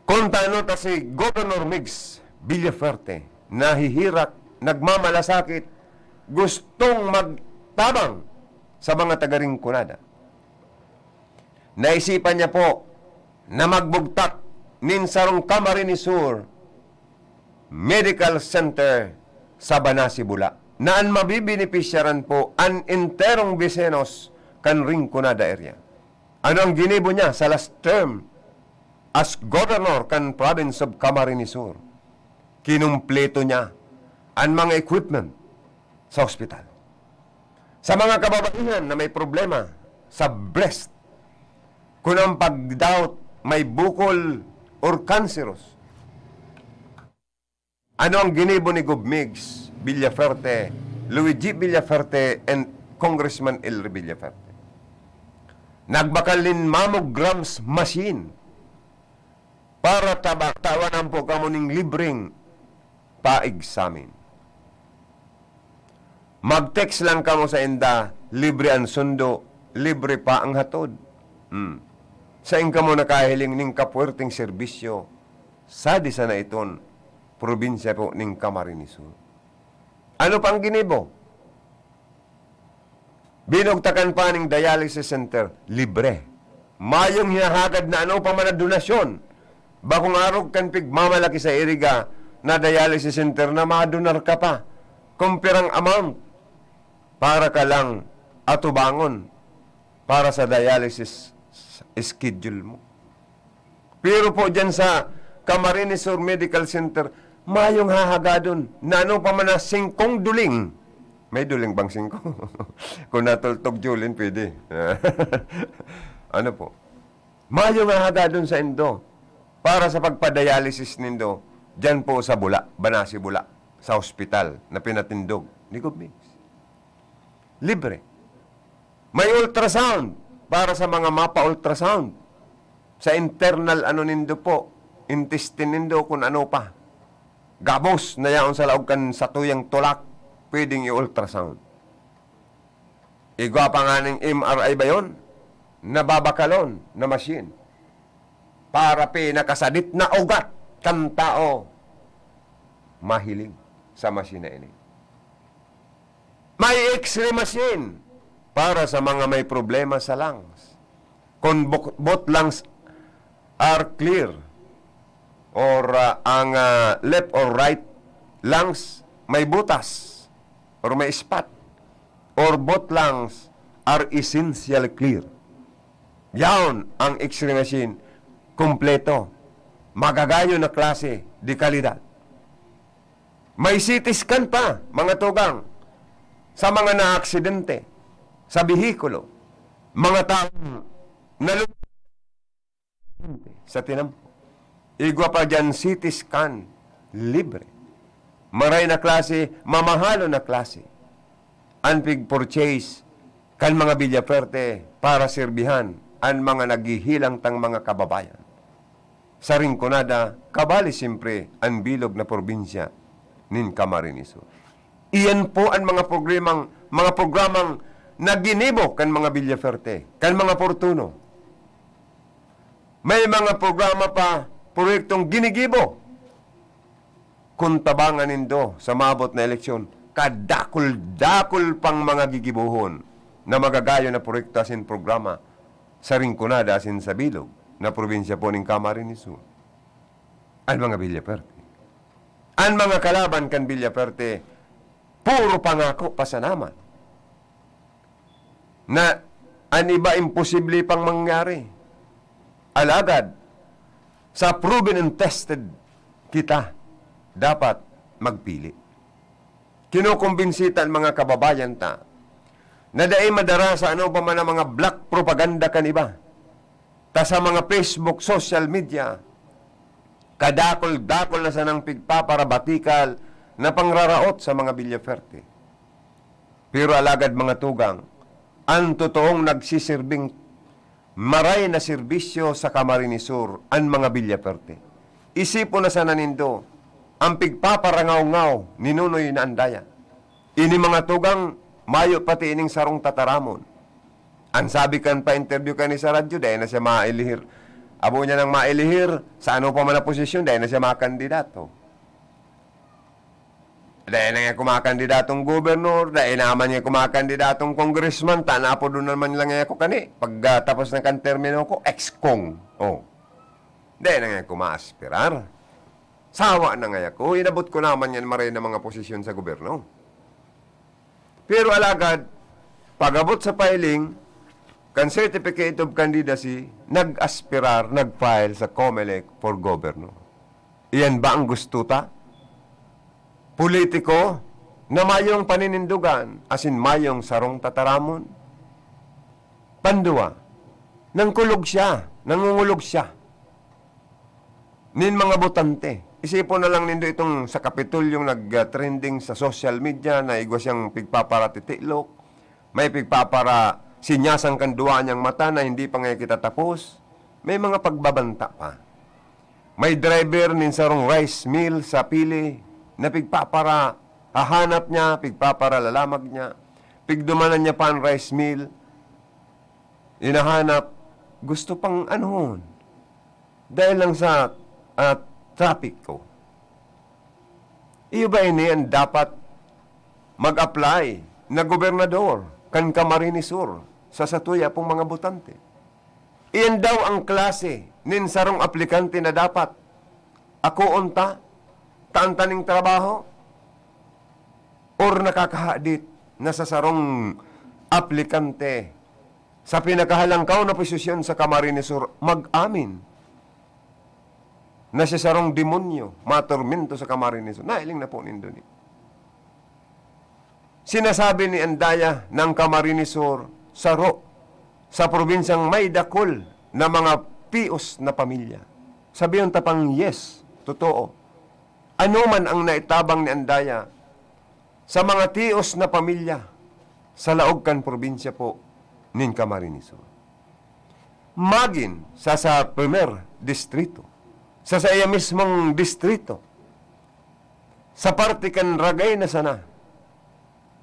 kung ta si Governor Migs Villaferte nahihirak, nagmamalasakit, gustong magtabang sa mga taga-Rinconada. Naisipan niya po na magbugtak nin sarong Camarines Sur Medical Center sa Banasi, Bula, na ang mabibenepisyaran po ang enterong Vicenos kan Rinconada area. Ano ang ginibo niya sa last term as governor kan province of Camarines Sur? Kinumpleto niya ang mga equipment sa ospital. Sa mga kababaihan na may problema sa breast, kung ang pag-doubt may bukol or cancerous, ano ang ginibo ni Migs Villaferte, Luigi Villaferte, and Congressman Elry Villaferte? Nagbakalin mammograms machine para tawanan po kamo ning libreng pa-examine. Mag-text lang kamo sa enda, libre ang sundo, libre pa ang hatod. Sa inka mo nakahiling ning kapuerting serbisyo sa di sana iton probinsya po ning Camarines Sur. Ano pang ginibo? Binugtakan pa ning dialysis center, libre. Mayong hinahagad na ano pa man na donasyon. Bakong araw kan pigmamalaki sa Iriga na dialysis center na madonar ka pa. Kumpirang amount para ka lang atubangon para sa dialysis schedule mo. Pero po dyan sa Camarines Sur Medical Center, mayong hahagadon na ano pa man na 5 duling. May duling bang 5? Kung natultog Julin, pwede. Ano po? Mayong hahagadon sa indo para sa pagpadialysis nindo dyan po sa Bula, Banasi, Bula, sa ospital na pinatindog ni Migs. Libre. May ultrasound para sa mga mapa-ultrasound. Sa internal nindo po, intestine nindo kung ano pa. Gabos na yaon sa laog kan sa tuyang tulak, pwedeng i-ultrasound. Igwa pa nga ng MRI ba yun? Nababakalon na machine. Para pinakasadit na ugat kan tao mahiling sa machine na ini. May X-ray machine para sa mga may problema sa lungs. Kung both lungs are clear or ang left or right lungs may butas or may spot or both lungs are essentially clear. Yaon ang X-ray machine, kompleto, magagayo na klase, di kalidad. May CT scan pa, mga tugang. sa mga naaksidente, sa bihikulo, mga taong sa tinampo. Igwa pa dyan, CT scan, libre. Maray na klase, mamahalo na klase. Anpig purchase, kan mga bilyaperte para sirbihan ang mga naghihilang tang mga kababayan. Sa Rinconada, kabali siyempre ang bilog na probinsya nin Camarines Sur. Iyan po ang mga programang naginibo kan mga bilyaperte, kan mga portuno. May mga programa pa, proyektong ginigibo. Kung tabangan nindo sa mabot na eleksyon, kadakol-dakol pang mga gigibuhon na magagayo na proyekto asin programa sa Rinconada asin sa Bilog na probinsya po ng Camarines Sur. Ang mga bilyaperte. Ang mga kalaban kan bilyaperte, puro pangako pasanamat. Na ang iba imposible pang mangyari. Alagad, sa proven and tested kita, dapat magpili. Kinukumbinsita ang mga kababayan ta, na daay madara sa ano pa man ang mga black propaganda kan iba. Ta sa mga Facebook, social media, kadakol-dakol na sanang pigpapara batikal na pangraraot sa mga bilyaperte. Pero alagad mga tugang, ang totoong nagsisirbing maray na serbisyo sa Camarines Sur ang mga bilyaperte. Isipo na sana nindo ang pigpaparangaw-ngaw ni Nunoy na Andaya. Ini mga tugang mayo pati ining sarong tataramon. Ang sabi kan pa interview kan ni sa radyo dahil na siya mailihir. Abo niya nang mailihir sa ano pa man na posisyon dahil na siya makandidato. Dahil na nga kumakandidatong gobernur, dahil naman niya kumakandidatong congressman, tana po doon naman lang nga ako kani. Pag tapos na kan termino ko, ex-kong. Oh. Dahil na nga kumaaspirar. Sawa na nga ako. Inabot ko naman yan maray na mga posisyon sa gobyerno. Pero alagad, pag-abot sa filing, kan certificate of candidacy, nag-aspirar, nag-file sa COMELEC for governor. Iyan ba ang gusto ta? Politiko na mayong paninindugan, asin mayong sarong tataramon. Pandua, nangkulog siya, nangungulog siya. Nin mga botante, isipon na lang nindo itong sa Kapitulyong nag-trending sa social media na igwa siyang pigpapara titiklok, may pigpapara sinyasang kanduan niyang mata na hindi pa ngayon kita tapos, may mga pagbabanta pa. May driver nin sarong rice mill sa pili, na pigpapara, hahanap niya, pigpapara lalamag niya, pigdumanan niya pa ang rice mill, inahanap, gusto pang anuhon, dahil lang sa traffic ko. Iyo ba iniyan dapat mag-apply na gobernador kan Camarines Sur sa satuya pong mga botante? Iyan daw ang klase nin sarong aplikante na dapat ako unta taantaning trabaho or nakakahadit na sa sarong aplikante sa pinakahalangkaw na posisyon sa Camarines Sur mag-amin na siya sarong demonyo, matormento sa Camarines Sur. Nailing na po nindo ni. Sinasabi ni Andaya ng Camarines Sur, saro sa probinsyang may dakol na mga pios na pamilya. Sabihin tapang yes, totoo. Ano man ang naitabang ni Andaya sa mga tios na pamilya sa Laogkan probinsya po nin Camarines Sur. Magin sa primer distrito, sa iya mismong distrito, sa parte kan ragay na sana,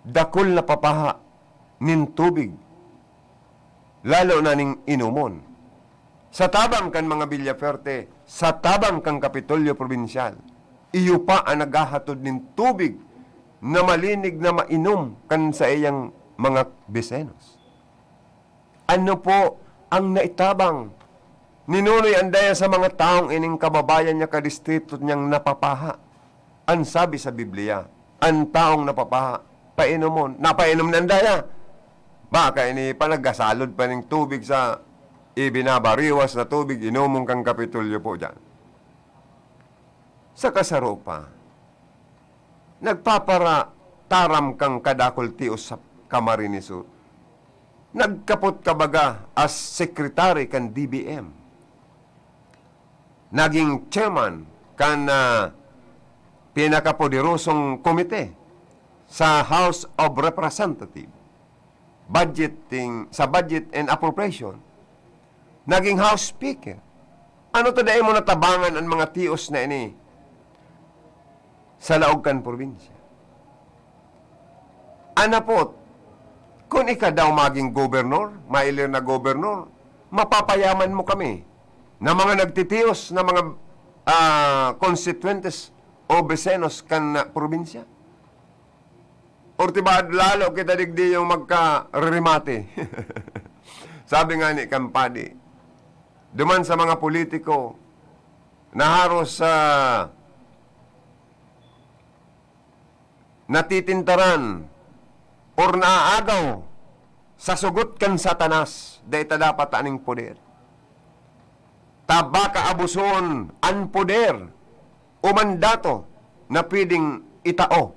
dakol na papaha nin tubig, lalo na ning inumon. Sa tabang kan mga bilyaperte, sa tabang kan Kapitolyo Probinsyal, iyo pa ang naghahatod ng tubig na malinig na mainom kan sa iyang mga Bisenos. Ano po ang naitabang ni Nunoy Andaya sa mga taong ining kababayan niya kadistrito niyang napapaha? Ang sabi sa Biblia, ang taong napapaha, painomon. Napainom na Andaya. Baka ini panagasalod pa ng tubig sa ibinabariwas na tubig, inumong kang Kapitolyo po dyan. Sa kasaro pa, nagpapara taram kang kadakol tios sa Camarines Sur. Nagkapot ka baga as secretary kan DBM. Naging chairman kan pinakapoderosong komite sa House of Representatives. Sa Budget and Appropriation. Naging House Speaker. Ano to dahil mo natabangan ang mga tios na ini sa Laogan probinsya? Anapot, kung ika daw maging gobernador, mailir na gobernador, mapapayaman mo kami na mga nagtitios na mga constituentes o besenos kan probinsya. Or tiba lalo kita digdi yung magka-remate. Sabi nga ni Kampadi, duman sa mga politiko na haros sa natitintaran or naaagaw sa sugot kan satanas, dahil dapat aning poder. Tabaka abuson ang poder o mandato na pwedeng itao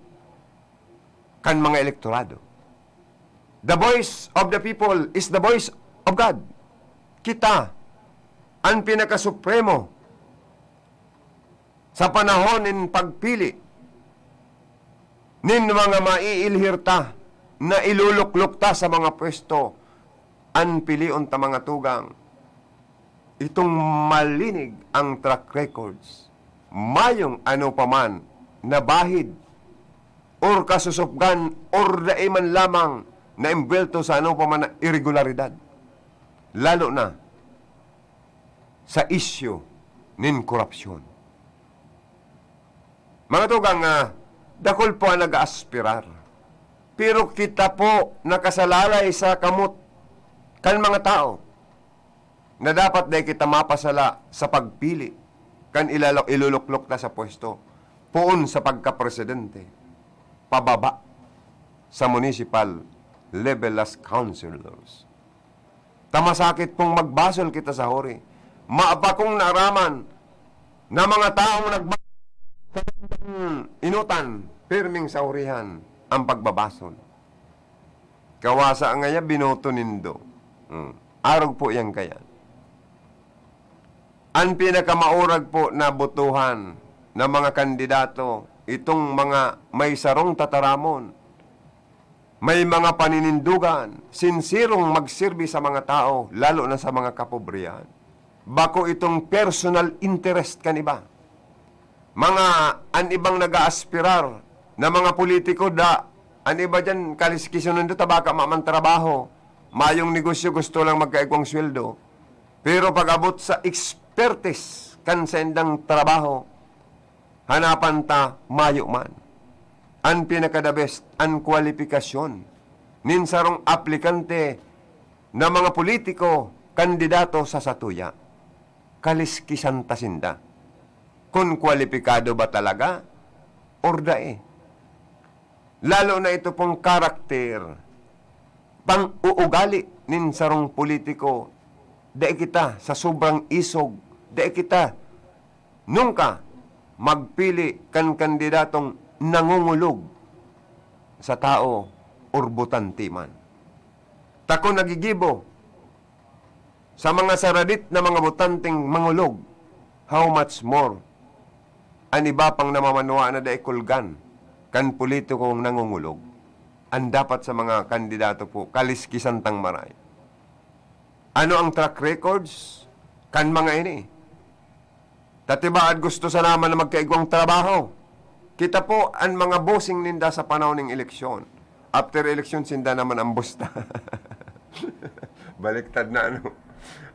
kan mga elektorado. The voice of the people is the voice of God. Kita ang pinakasupremo sa panahon ng pagpili nin mga maiilhirta na iluluklukta sa mga pwesto ang pilion ta mga tugang. Itong malinig ang track records, mayong ano paman na bahid or kasusupgan or daiman lamang na imbelto sa ano paman na irregularidad. Lalo na sa isyu nin korupsyon. Mga tugang, dakol po ang nag-aaspirar. Pero kita po nakasalalay sa kamot kan mga tao na dapat dahil kita mapasala sa pagpili kan iluluklok na sa pwesto poon sa pagka-presidente pababa sa municipal level as councilors. Tamasakit pong magbasol kita sa hori. Maapakong naraman na mga taong inutan, pirming sa hurihan ang pagbabasol. Kawasa ngaya binoto nindo. Arog po yan kaya. Ang pinakamaurag po na botohan ng mga kandidato, itong mga may sarong tataramon, may mga paninindugan, sinsirong magsirbi sa mga tao, lalo na sa mga kapobrihan. Bako itong personal interest kaniba. Mga an ibang nag-aaspirar na mga politiko an iba dyan kaliskisyon nito tabaka mamantrabaho, mayong negosyo gusto lang magkaigwang sweldo. Pero pag abot sa expertise kan sa indang trabaho, hanapan ta mayo man. Ang pinaka-the best, ang kwalifikasyon nin sarong aplikante na mga politiko, kandidato sa satuya. Kaliskisan tasinda. Kung kwalipikado ba talaga or dae. Lalo na ito pong karakter, pang-uugali nin sarong politiko, dae kita sa sobrang isog, dae kita nung ka magpili kan kandidatong nangungulog sa tao or butante man. Tako nagigibo sa mga saradit na mga butanteng mangulog, how much more ang iba pang namamanwa na daikulgan kan politikong nangungulog. Ang dapat sa mga kandidato po, kaliskisan tang maray. Ano ang track records kan mga ini? Tatibaad gusto sa naman na magkaigwang trabaho. Kita po ang mga bossing ninda sa panahon ng eleksyon. After eleksyon, sinda naman ang busta. Baliktad na ano.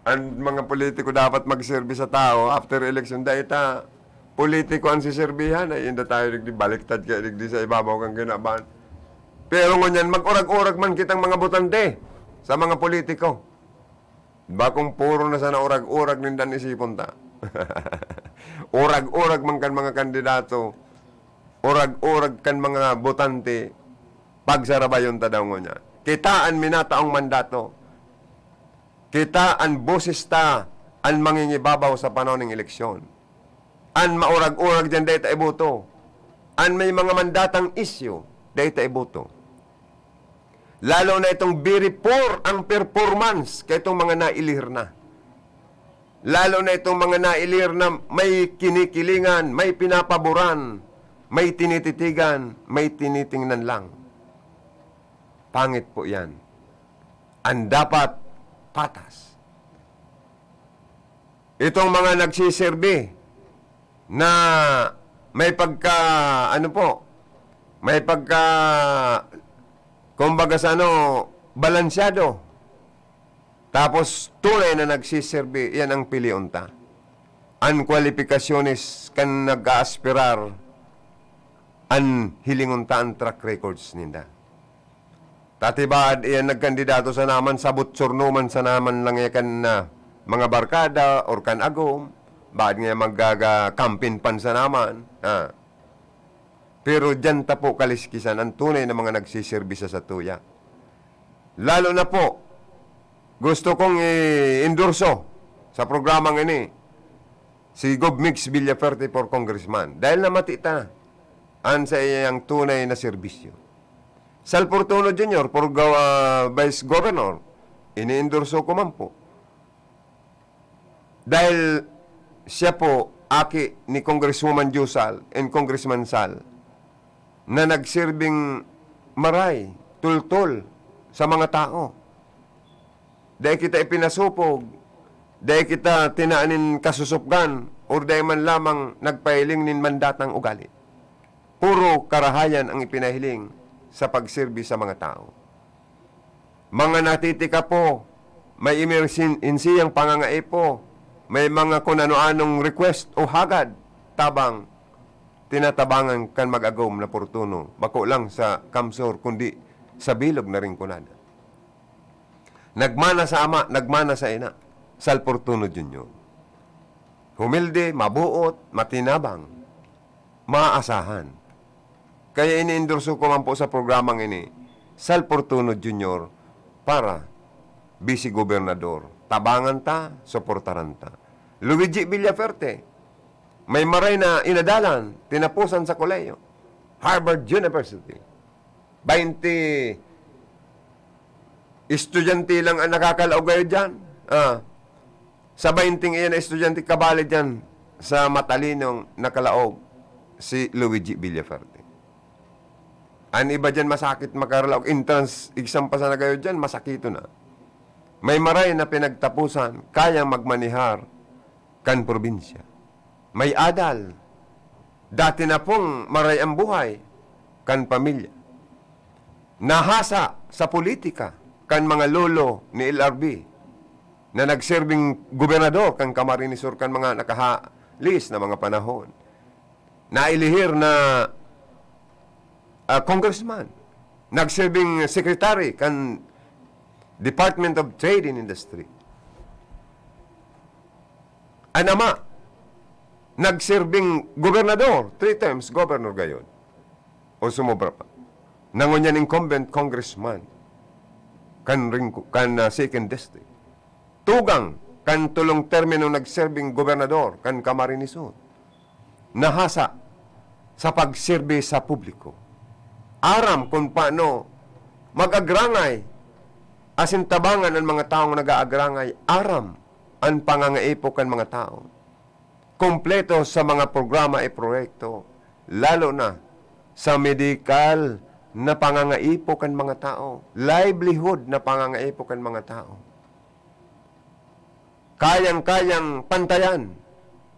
Ang mga politiko dapat magserbi sa tao after eleksyon. Dahil politiko ang siserbihan, ay hindi tayo baliktad kaya sa ibabaw kang kinabahan. Pero ngunyan, mag-urag-urag man kitang mga butante sa mga politiko. Bakong puro na sana urag-urag nindan isipon ta. Urag-urag man kan mga kandidato, urag-urag kan mga botante, pagsarabayon ta daw ngunyan. Kitaan minataong mandato. Kitaan boses ta ang mangingibabaw sa panahon ng eleksyon. An maurag-urag dyan dahil iboto. An may mga mandatang isyo, dahil tayo boto. Lalo na itong very poor ang performance kay itong mga nailihir na. Lalo na itong mga nailihir na may kinikilingan, may pinapaboran, may tinititigan, may tinitingnan lang. Pangit po yan. Ang dapat patas. Itong mga nagsiserbi na may pagka, kumbaga sa balansyado. Tapos tunay na nagsiserbi, yan ang piliunta. Ang kwalifikasyones kan nag-aaspirar, ang hilingunta ang track records ninda. Tatibad, iyan nagkandidato sa naman, sabot surnuman sa naman lang yakan na mga barkada or kan agom, baad nga magagampin pan sa naman. Pero dyan po kaliskisan ang tunay na mga nagsiservisa sa tuya. Lalo na po, gusto kong i-endorso sa programang ini si Gob Mix Villaferte for Congressman. Dahil namatita na ang sa iyang tunay na serbisyo. Sal Fortuno Jr. for Vice Governor, ini-endorso ko man po. Dahil siya po, aki ni Congresswoman Jusal and Congressman Sal, na nagsirbing maray, tultol sa mga tao. Dahil kita ipinasupog, dahil kita tinaanin kasusupgan, o dahil man lamang nagpahiling nin mandatang ugali. Puro karahayan ang ipinahiling sa pagsirbi sa mga tao. Mga natitika po, may emergensiyang pangangaipo, may mga kung ano-anong request o hagad, tabang, tinatabangan kan mag-agom na portuno, bako lang sa kamsor, kundi sa bilog na rin kunada. Nagmana sa ama, nagmana sa ina, Sal Fortuno Jr. Humilde, mabuot, matinabang, maasahan. Kaya ini-endorso ko man po sa programang ini, Sal Fortuno Jr. para Vice Gobernador. Tabangan ta, suportaran ta. Luigi Villaferte, may maray na inadalan, tinapusan sa koleyo. Harvard University. 20 estudyante lang ang nakakalaog kayo dyan. Sa 20 iyan na estudyante kabali dyan sa matalinong nakalaog si Luigi Villaferte. Ang iba dyan masakit makaralaog. Entrance exam pa sana kayo dyan, masakito na. May maray na pinagtapusan, kayang magmanihar kan probinsya. May adal. Dati na pong maray ang buhay kan pamilya. Nahasa sa politika kan mga lolo ni LRB na nagserbing gobernador kan Camarines Sur kan mga nakahalis na mga panahon. Nailihir na congressman. Nagserbing secretary kan Department of Trade and Industry. Anama, nagsirbing gobernador, 3 times governor gayon. O sumobra pa. Nangunyan incumbent congressman kan second district. Tugang kan tulong termino nagsirbing gobernador kan Camarines Sur. Nahasa sa pagsirbe sa publiko. Aram kung paano mag-agrangay asin tabangan ang mga taong nag-aagrangay. Aram ang pangangaipo kan mga tao. Kompleto sa mga programa e proyekto, lalo na sa medical na pangangaipo kan mga tao, livelihood na pangangaipo kan mga tao. Kayang-kayang pantayan,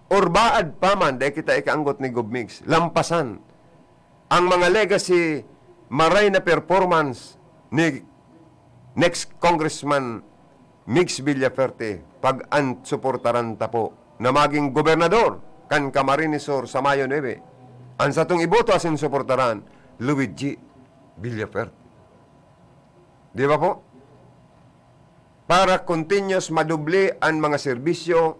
urbaad paman, dahil kita ikaanggot ni Gobmix, lampasan ang mga legacy, maray na performance ni next Congressman Mix Villaferte, pag-suportaran ta po na maging gobernador kan Camarines Sur sa Mayo 9. Ang satong iboto asin suportaran, Luigi Villaferte. Di ba po? Para continuous madubli ang mga serbisyo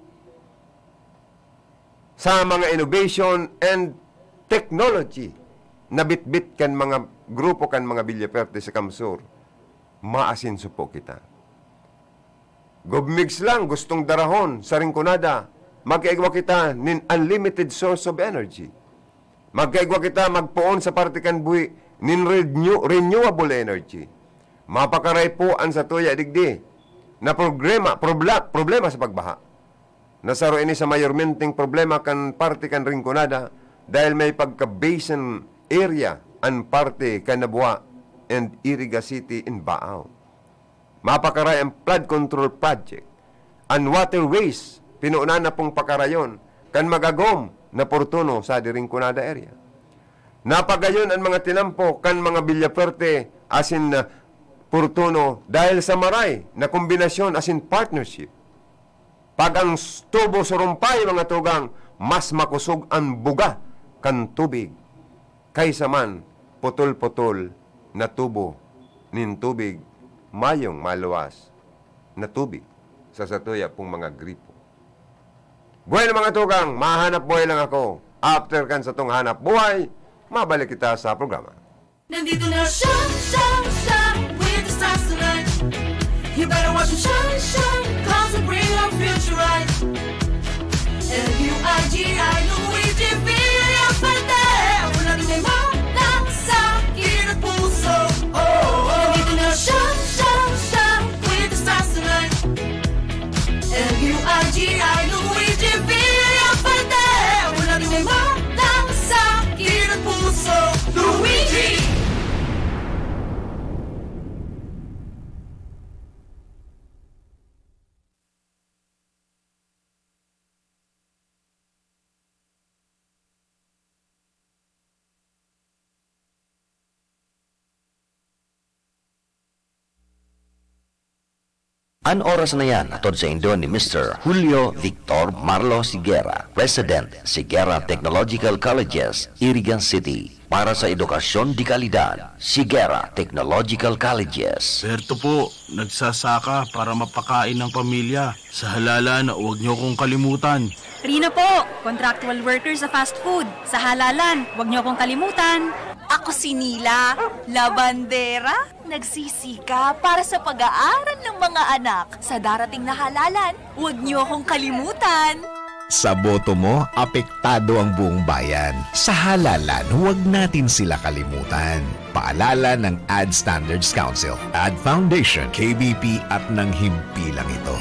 sa mga innovation and technology na bitbit kan mga grupo kan mga Villaferte sa Kamsur, maasinso po kita. Gobmix lang, gustong darahon sa ringkunada, magkaigwa kita nin unlimited source of energy. Magkaigwa kita magpuon sa partikan buhi nin renewable energy. Mapakaray po ang sa tuya digdi na problema sa pagbaha. Nasaro ini sa mayormenteng problema kan parte kan Rinconada dahil may pagka-basin area ang parte kan Nabua and Iriga City in Baao. Mapakaray ang flood control project. Ang waterways, pinuunan na pong pakarayon kan magagom na portuno sa Rinconada area. Napagayon ang mga tinampo kan mga Villaferte asin portuno dahil sa maray na kombinasyon asin partnership. Pag ang tubo surumpay mga tugang, mas makusog ang buga kan tubig. Kaysa man, putol-putol na tubo nin tubig, mayong maluwas na tubig sa satuya pong mga gripo. Bueno mga tugang, mahanap buhay lang ako. After kan sa tong hanap buhay, mabalik kita sa programa. Nandito na shine with the stars tonight. You better watch them shine, cause we bring our future right. L-U-I-G-I, Luigi Villaferte. Wala rin may malasakit at puso. Nandito na shine with the stars tonight. L-U-I-G-I, Luigi Villaferte. Wala rin may malasakit at puso. Luigi! An oras na yan, atod sa Indo ni Mr. Julio Victor Marlo Siguera, President, Siguera Technological Colleges, Irigan City. Para sa edukasyon di kalidad, Siguera Technological Colleges. Berto po, nagsasaka para mapakain ng pamilya. Sa halalan, huwag niyo kong kalimutan. Rina po, contractual worker sa fast food. Sa halalan, huwag niyo akong kalimutan. Ako si Nila, labandera, nagsisika para sa pag-aaral ng mga anak. Sa darating na halalan, huwag niyo akong kalimutan. Sa boto mo, apektado ang buong bayan. Sa halalan, huwag natin sila kalimutan. Paalala ng Ad Standards Council, Ad Foundation, KBP at ng himpilang ito.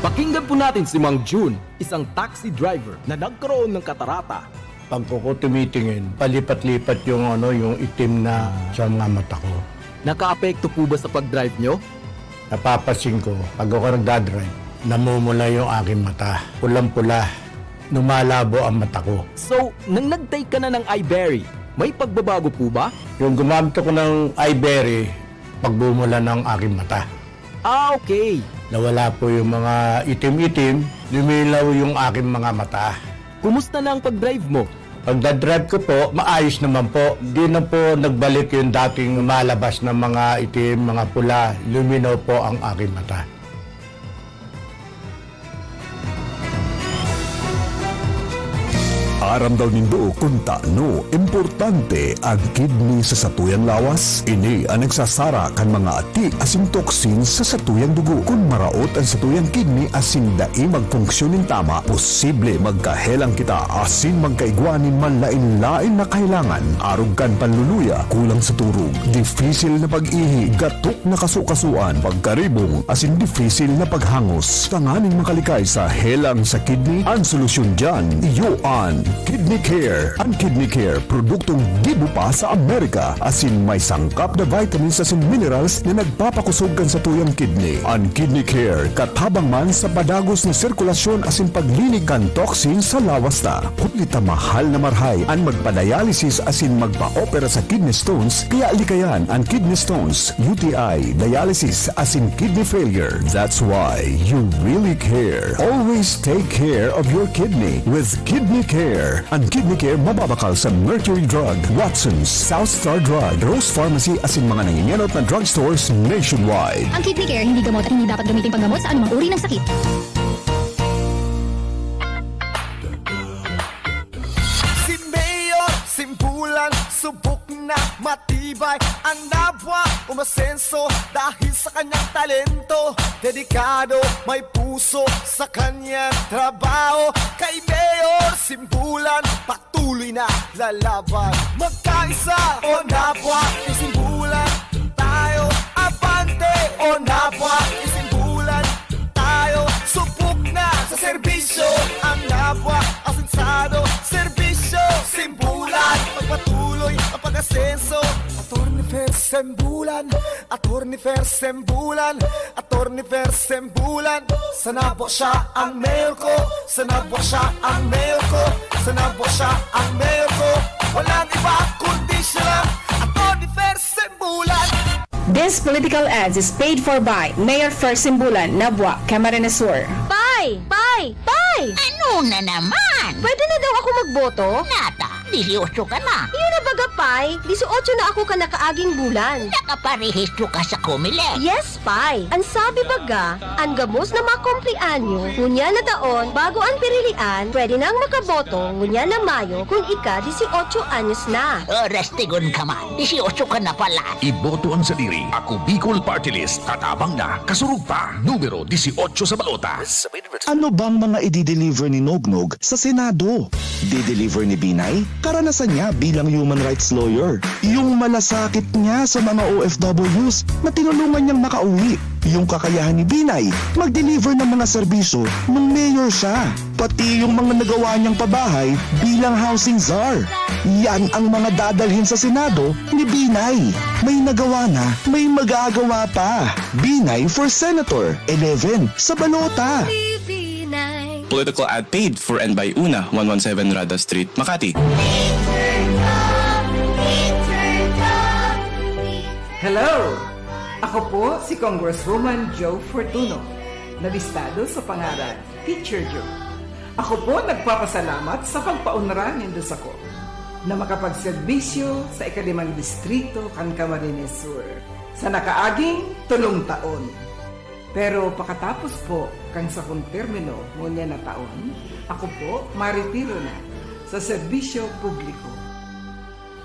Pakinggan po natin si Mang June, isang taxi driver na nagkaroon ng katarata. Pag ko tumitingin, palipat-lipat yung itim na sa mga mata ko. Nakaapekto po ba sa pag-drive nyo? Napapasin ko, pag ako nagdadrive, namumula yung aking mata. Pulang-pula, lumalabo ang mata ko. So, nang nag-take ka na ng iBerry, may pagbabago po ba? Yung gumamit ko ng iBerry, pagbumula ng aking mata. Ah, okay. Nawala po yung mga itim-itim, lumilaw yung aking mga mata. Kumusta na ang pag-drive mo? Pagdadrive ko po, maayos naman po. Di na po nagbalik yung dating malabas na mga itim, mga pula. Luminaw po ang aking mata. Aram daw nindo kung taano importante ang kidney sa satuyang lawas. Ini ang nagsasara kan mga ati asin toksin sa satuyang dugo. Kung maraot ang satuyang kidney asin dai magfunksyonin tama, posible magkahelang kita asin magkaigwanin man lain-lain na kailangan. Arugan panluluya, kulang sa turog, difisil na pag-ihi, gatok na kasukasuan, pagkaribong asin difisil na paghangos. Tanganing makalikay sa helang sa kidney, ang solusyon dyan, iyoan Kidney Care. Ang Kidney Care, produktong gibo pa sa Amerika. Asin may sangkap na vitamins asin minerals na nagpapakusog kan sa tuyang kidney. Ang Kidney Care, katabang man sa padagos na sirkulasyon asin paglinig kan toxin sa lawas na. Kulita mahal na marhay ang magpa-dialysis asin magpa-opera sa kidney stones, kaya likayan ang kidney stones, UTI, dialysis asin kidney failure. That's why you really care. Always take care of your kidney with Kidney Care. Ang Kidney Care mababakal sa Mercury Drug, Watson's, South Star Drug, Rose Pharmacy asin mga nangingenot na drugstores nationwide. Ang Kidney Care hindi gamot at hindi dapat gamitin panggamot sa anumang uri ng sakit. Si Mayor, simpulan, subok na matibay. Ang Nabua umasenso dahil sa kanyang talento. Dedikado, may puso puso sa kanyang trabaho. Kay Mayor Simbulan, patuloy na lalaban. Magkaisa o napwa, isimbulan tayo. Abante o napwa, isimbulan tayo. Supok na sa serbisyo ang napwa, asensado. Serbisyo, simbulan, pagpatuloy ang pag-asenso. Attorney Fer Sembulan, Attorney Fer Sembulan, Attorney Fer Sembulan. Sana po siya ang mayor ko, sana po siya ang mayor ko, sana po siya ang mayor ko. Walang iba kundi siya lang, Attorney Fer Sembulan. This political ads is paid for by Mayor Fer Sembulan, Nabwa, Camarines Sur. Pai! Pai! Pai! Ano na naman? Pwede na daw ako magboto? Nata, 18 ka na. Yun na baga, Pai. 18 na ako ka nakaaging bulan. Nakaparehistro ka sa Comelec. Yes, Pai. Ang sabi baga, ang gamos na makumplianyo, ngunya na taon, bago ang pirilian, pwede nang makaboto, ngunya na Mayo, kung ika 18 anyos na. Oras tigon ka man, 18 ka na pala. Iboto ang sadiri. Ako Bicol Party List. Katabang na, kasurug pa. Numero 18 sa balota. Ano bang mga i-deliver ni Nognog sa Senado? Di-deliver ni Binay? Karanasan niya bilang human rights lawyer. Yung malasakit niya sa mga OFWs na tinulungan niyang makauwi. Yung kakayahan ni Binay mag-deliver ng mga serbisyo nung mayor siya. Pati yung mga nagawa niyang pabahay bilang housing czar. Yan ang mga dadalhin sa Senado ni Binay. May nagawa na, may magagawa pa. Binay for Senator, 11 sa balota. Political ad paid for and by Una, 117 Rada Street, Makati. Hello! Ako po si Congresswoman Joe Fortuno, nalistado sa pangalan Teacher Joe. Ako po nagpapasalamat sa pagpaunra ng Diyos ako na makapagserbisyo sa ika-5 distrito kan Camarines Sur sa nakaaging 3 taon. Pero pakatapos po kang sa kong termino ngunya na taon, ako po maritiro na sa serbisyo publiko.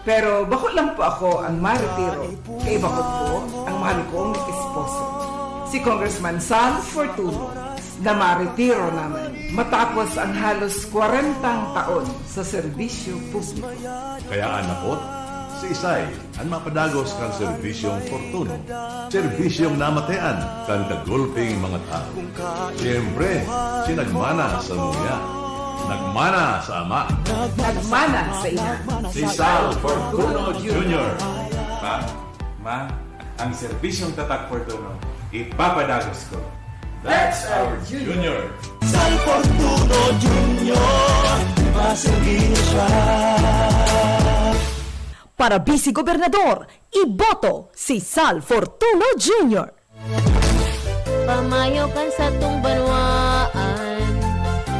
Pero bako lang po ako ang maritiro, kay bako po ang mahal kong esposo, si Congressman Sal Fortuno, na maritiro naman matapos ang halos 40 taon sa serbisyo publiko. Kaya anapot, si Isay ang mapadagos kang serbisyong Fortuno. Serbisyong namatean kang kagulping mga tao. Siyempre, sinagmana sa nuya. Nagmana sa ama. Nagmana sa ina. Si Sal Fortuno Jr. Ma, ang serbisyong Tatak Fortuno, ipapadagos ko. That's our Junior. Sal Fortuno Jr. Maservisyo. Para Vice Gobernador, iboto si Sal Fortuno Jr. Pamayo kan sa tung banwaan,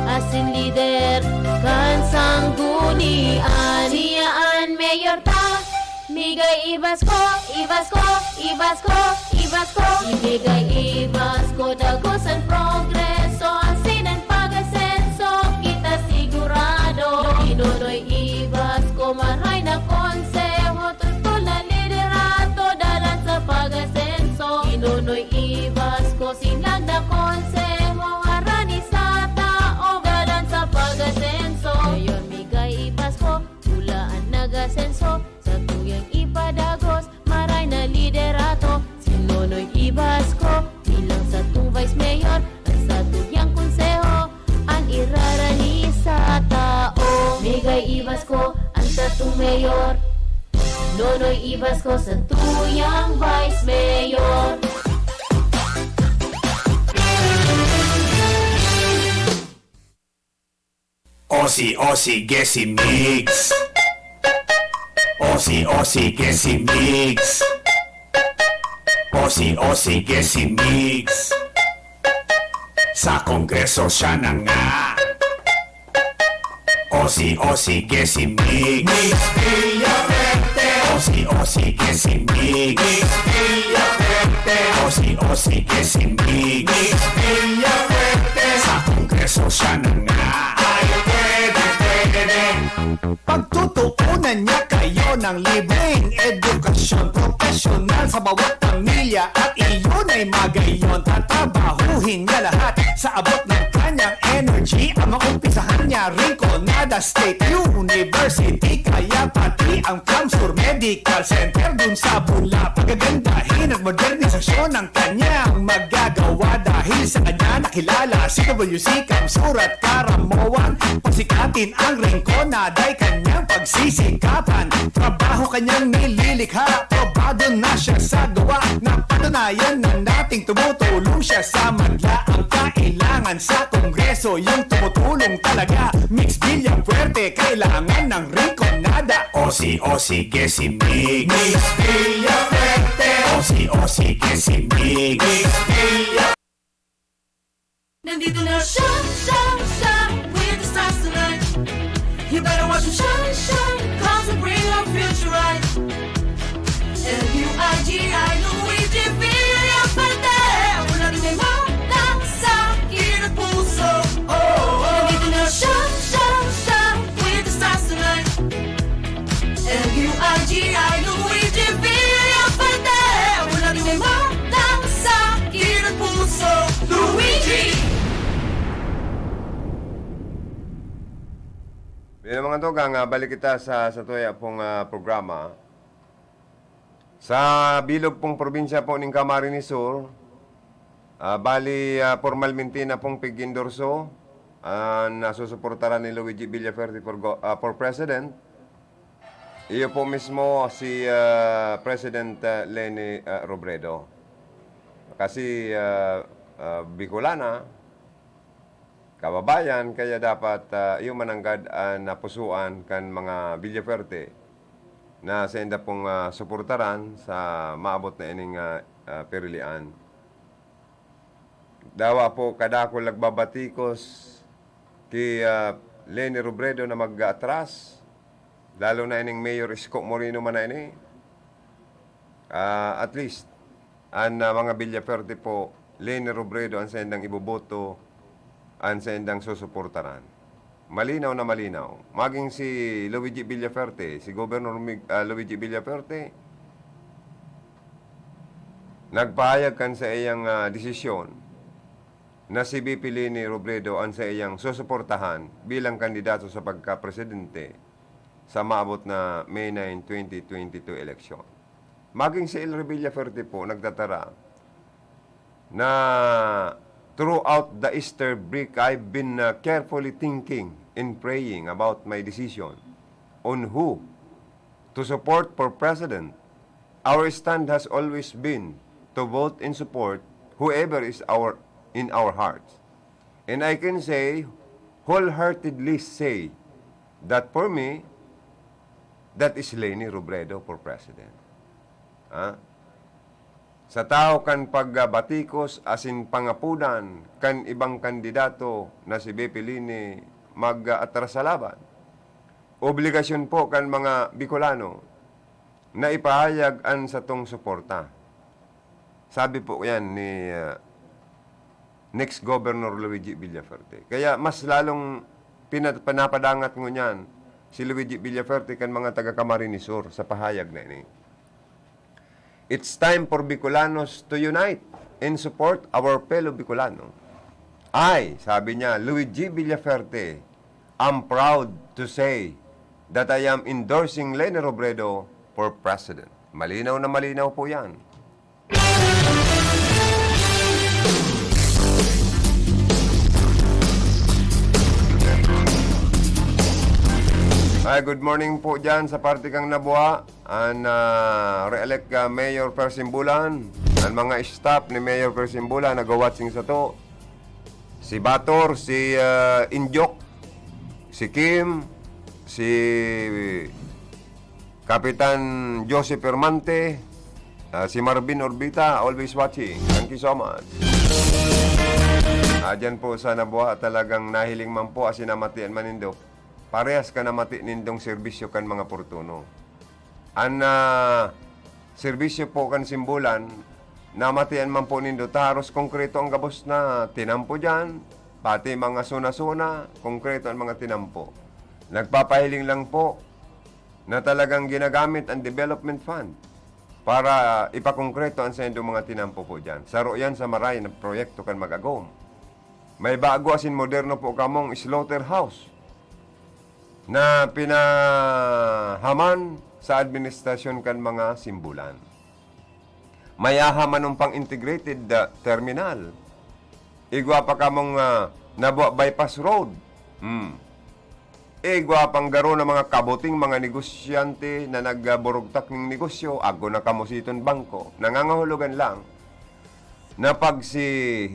asin lider kan sanggunian. Siyaan mayor ta, migay ibas ko, ibas ko, ibas ko, ibas ko. Ibigay ibas ko, dagosan progreso, asinan pag-asenso, kita sigurado. Inonoy ibas ko, marhay na konseho, tutol na liderato, dalan sa pag-asenso. Inonoy ibas ko, sinag na konseho, harani sa tao, dalan sa pag-asenso. Ngayon migay ibas ko, hulaan nag-asenso, sa tuyang ipadagos, maray na liderato. Sinonoy ibas ko, bilang sa tu vice mayor, at sa tuyang konseho, ang irarani sa tao. Migay ibas ko, ang sa tu mayor, Nonoy ibas ko sa tuyang vice mayor. Osi Gesi Mix. Osi Gesi Mix. Osi Gesi Mix. Sa kongreso siya na nga. Osi Gesi Mix. Mix Villaferte. Osi Gesi Mix. Mix Villaferte. Osi Gesi Mix. Mix Villaferte. Sa kongreso siya na nga. Pagtutuunan niya kayo ng libreng edukasyon, profesyon profesional sa bawat pamilya at iyon ay magayon. Tatabahuhin niya lahat sa abot ng kanyang energy. Ang maumpisahan niya Rinconada State University, kaya pati ang Kamsur Medical Center dun sa Bula. Pagagandahin at modernisasyon ng kanyang magagawa. Dahil sa kanya nakilala si WC Kamsur at Karamoan. Pasikatin ang Rinconada ay kanyang pagsisikapan. Trabaho kanyang nililikha, probado na siya sa gawa. Napatunayan na nating tumutulong siya sa madla. Ang kailangan sa kongreso, yung tumutulong talaga. Mix Villafuerte, kailangan ng Rinconada. Osi que si Mix Villafuerte. Osi que si Mix Villafuerte. Nandito na siya, with the stars tonight. You better watch him shine, cause he'll bring our future right. L-U-I-G-I, Luigi Villafuerte. Wala din may malasakit at puso. Nandito na siya, with the stars tonight. L-U-I-G-I, Luigi Villafuerte. Wala din may malasakit at puso. Luigi! Yan mga tugang, balik kita sa tuya pong programa. Sa bilog pong probinsya po ng Camarines Sur, bali formalmente na pong pig-endorso na susuportaran ni Luigi Villafuerte for President. Iyo po mismo si President Leni Robredo. Kasi Bicolana, kababayan, kaya dapat yung mananggad na pusuan kan mga Villafuerte na sa enda pong suportaran sa maabot na ining perilian. Dawa po kadako lagbabatikos kay Leni Robredo na mag-atras, lalo na ining Mayor Isko Moreno man na ini. At least, ang mga Villafuerte po, Leni Robredo ang sa endang iboboto, ang sa endang susuportaran. Malinaw na malinaw. Maging si Luigi Villafuerte, si Governor Luigi Villafuerte, nagpahayag kan sa iyang desisyon na si VP Leni Robredo ang sa iyang susuportahan bilang kandidato sa pagka-presidente sa maabot na May 9, 2022 election. Maging si El Villafuerte po nagtatara na throughout the Easter break, I've been carefully thinking and praying about my decision on who to support for president. Our stand has always been to vote and support whoever is in our hearts. And I can say, wholeheartedly say, that for me, that is Leni Robredo for president. Sa tao kan pagbatikos asin pangapunan kan ibang kandidato na si BP Leni mag-atras sa laban. Obligasyon po kan mga Bicolano na ipahayag an sa tong suporta. Sabi po yan ni next Governor Luigi Villafuerte. Kaya mas lalong panapadangat ngo niyan si Luigi Villafuerte kan mga taga Camarines Sur sa pahayag na ini. It's time for Bicolanos to unite and support our fellow Bicolano. Sabi niya, Luigi Villafuerte, I'm proud to say that I am endorsing Leni Robredo for president. Malinaw na malinaw po yan. Good morning po dyan sa party kang nabuha ang re-elect Mayor Persimbulan, ang mga staff ni Mayor Persimbulan nag-watching sa to, si Bator, si Injok, si Kim, si Kapitan Joseph Hermante, si Marvin Orbita, always watching. Thank you so much. Dyan po sa nabuha talagang nahiling man po asinamatian manindok. Parehas ka na mati nindong serbisyo kan mga portuno. Ang serbisyo po kan simbulan, namatian man po nindo, taros konkreto ang gabos na tinampo dyan, pati mga suna-suna, konkreto ang mga tinampo. Nagpapahiling lang po na talagang ginagamit ang development fund para ipakongkreto ang sa inyong mga tinampo po dyan. Saro yan sa maray na proyekto kan magagom. May bago asin moderno po kamong slaughterhouse na pinahaman sa administrasyon kan mga simbulan. May ahaman ng pang-integrated terminal. Igwa pa kamong Nabwa Bypass Road. Igwa pang garo na mga kabuting mga negosyante na nagburugtak ng negosyo, ago na kamusiton bangko. Nangangahulugan lang na pag si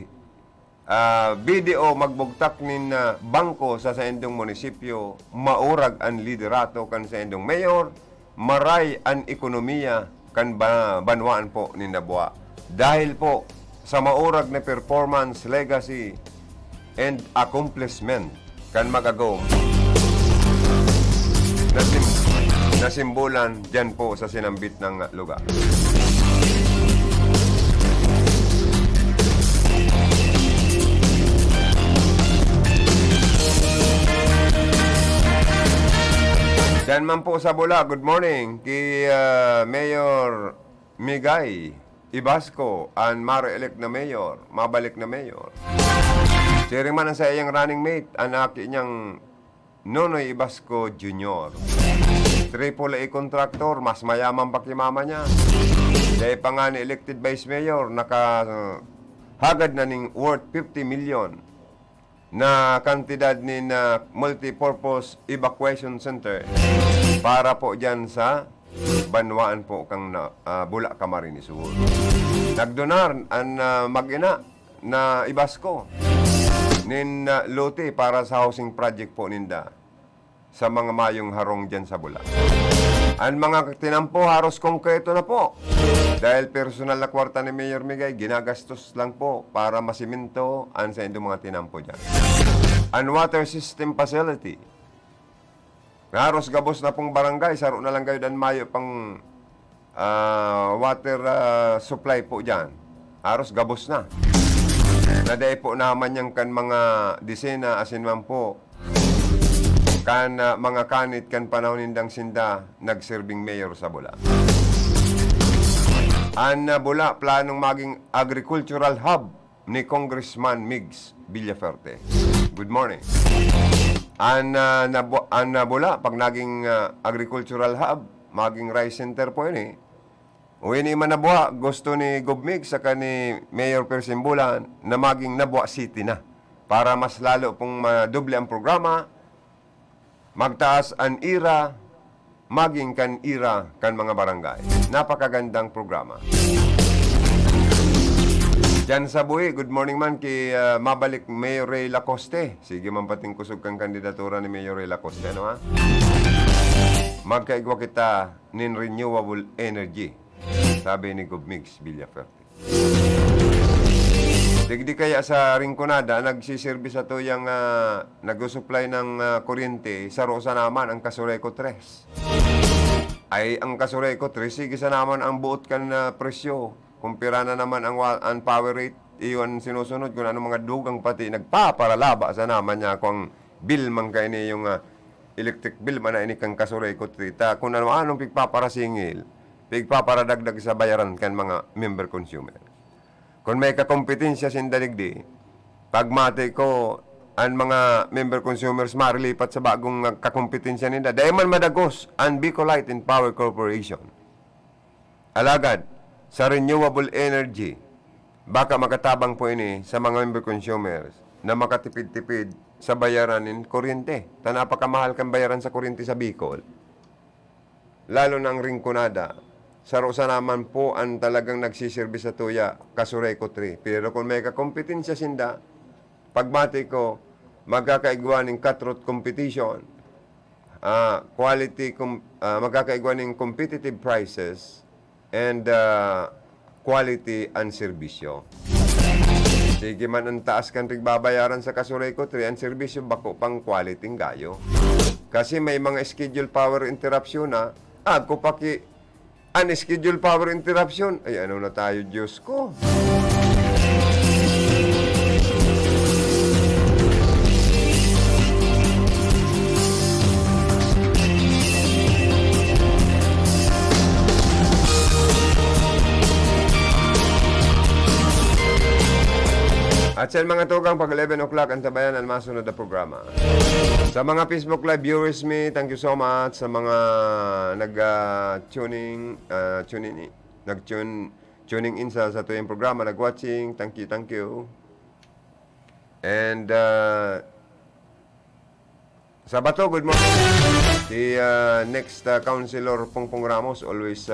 BDO magbugtak nin bangko sa indong munisipyo, maurag ang liderato kan sa indong mayor, maray ang ekonomiya kan banwaan po ni Nabwa. Dahil po sa maurag na performance, legacy, and accomplishment kan magagom na simbolan dyan po sa sinambit ng lugar. Dyan man po sa Bula, good morning kay Mayor Migay Ibasco and Maro-elect na Mayor, mabalik na Mayor. Sharing man ang sa iyang running mate, anak niyang Nonoy Ibasco Jr. AAA contractor, mas mayaman pa kay mama niya. Dahil pa nga ni elected vice mayor, nakahagad na ning worth 50 million na kantidad ni na multipurpose evacuation center para po dyan sa banwaan po kang Bula, Camarines Sur. Nagdonar ang mag-ina na Ibasco nin lote para sa housing project po ninda sa mga mayong harong dyan sa Bula. Ang mga tinampo haros konkreto na po. Dahil personal na kwarta ni Mayor Migay, ginagastos lang po para masiminto ang sa indong mga tinampo dyan. Ang water system facility. Haros gabos na pong barangay, saro na lang kayo dan mayo pang water supply po dyan. Haros gabos na. Naday po naman yang kan mga disena asin man po kan mga kanit kan panahon nindang sinda nagserving mayor sa Bula. Ang Bula planong maging agricultural hub ni Congressman Migs Villaferte. Good morning. Ang Bula pag naging agricultural hub, maging rice center po yun eh. Uwi ni Manabuha, gusto ni Gubmig sa ni Mayor Persimbulan na maging Nabua City na para mas lalo pong madoble ang programa, magtaas ang ira, maging kan ira kan mga barangay. Napakagandang programa. Diyan sa Buhi, good morning man kay mabalik Mayor Ray Lacoste. Sige man pating kusog kang kandidatura ni Mayor Ray Lacoste, ano ha? Magkaigwa kita nin renewable energy. Sabi ni Gubmix Villaferte. Digdi kaya sa Rinconada, nagsiservice ato yung nag-supply ng kuryente sa Rosa naman, ang Casureco 3. Ay, ang Casureco 3, sige sa naman ang buot kan presyo. Kumpira na naman ang power rate, iyon sinusunod kung ano mga dugang pati nagpaparalaba sa naman niya kung bill man kayo ni yung electric bill man na ini kang Casureco 3. Ta, kung ano anong pigpaparasingil, pigpaparadagdag sa bayaran kan mga member consumer. Kung may kakompetensya sindaligdi, pagmati ko ang mga member consumers marilipat sa bagong kakompetensya nila. Dahil man madagos ang Bicolite and Power Corporation. Alagad, sa renewable energy, baka makatabang po ini sa mga member consumers na makatipid-tipid sa bayaran ng kuryente. Napakamahal kang bayaran sa kuryente sa Bicol. Lalo ng Rinconada. Sa Rosa naman po ang talagang nagsisirvis sa tuya, Casureco 3. Pero kung may kakompetensya sinda, pagmati ko, magkakaigwa ng cutthroat competition, magkakaigwa ng competitive prices, and quality and serbisyo. Sige man ang taas kang babayaran sa Casureco 3, ang serbisyo bako pang quality ng gayo. Kasi may mga schedule power interruption na, ako paki unscheduled power interruption. Ay, ano na tayo, Diyos ko? At sa mga tugang, pag 11 o'clock, antabayan ang masunod na programa. Sa mga Facebook Live viewers me, thank you so much. Sa mga tuning in sa tuyong programa, nag-watching, thank you. And Sabato, good morning. Si next Councilor Pongpong Ramos, always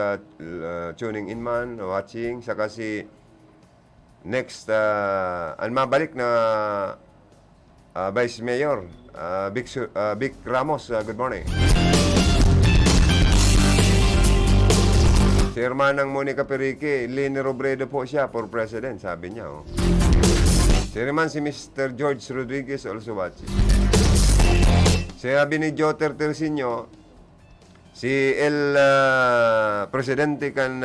tuning in man, watching. Saka si next, ang mabalik na Vice Mayor, Vic Ramos, good morning. Si Hermanang Monica Perique, Lene Robredo po siya for President, sabi niya. Oh. Si Mr. George Rodriguez, also watching. Sabi ni Joter Tersinio, si Presidente kan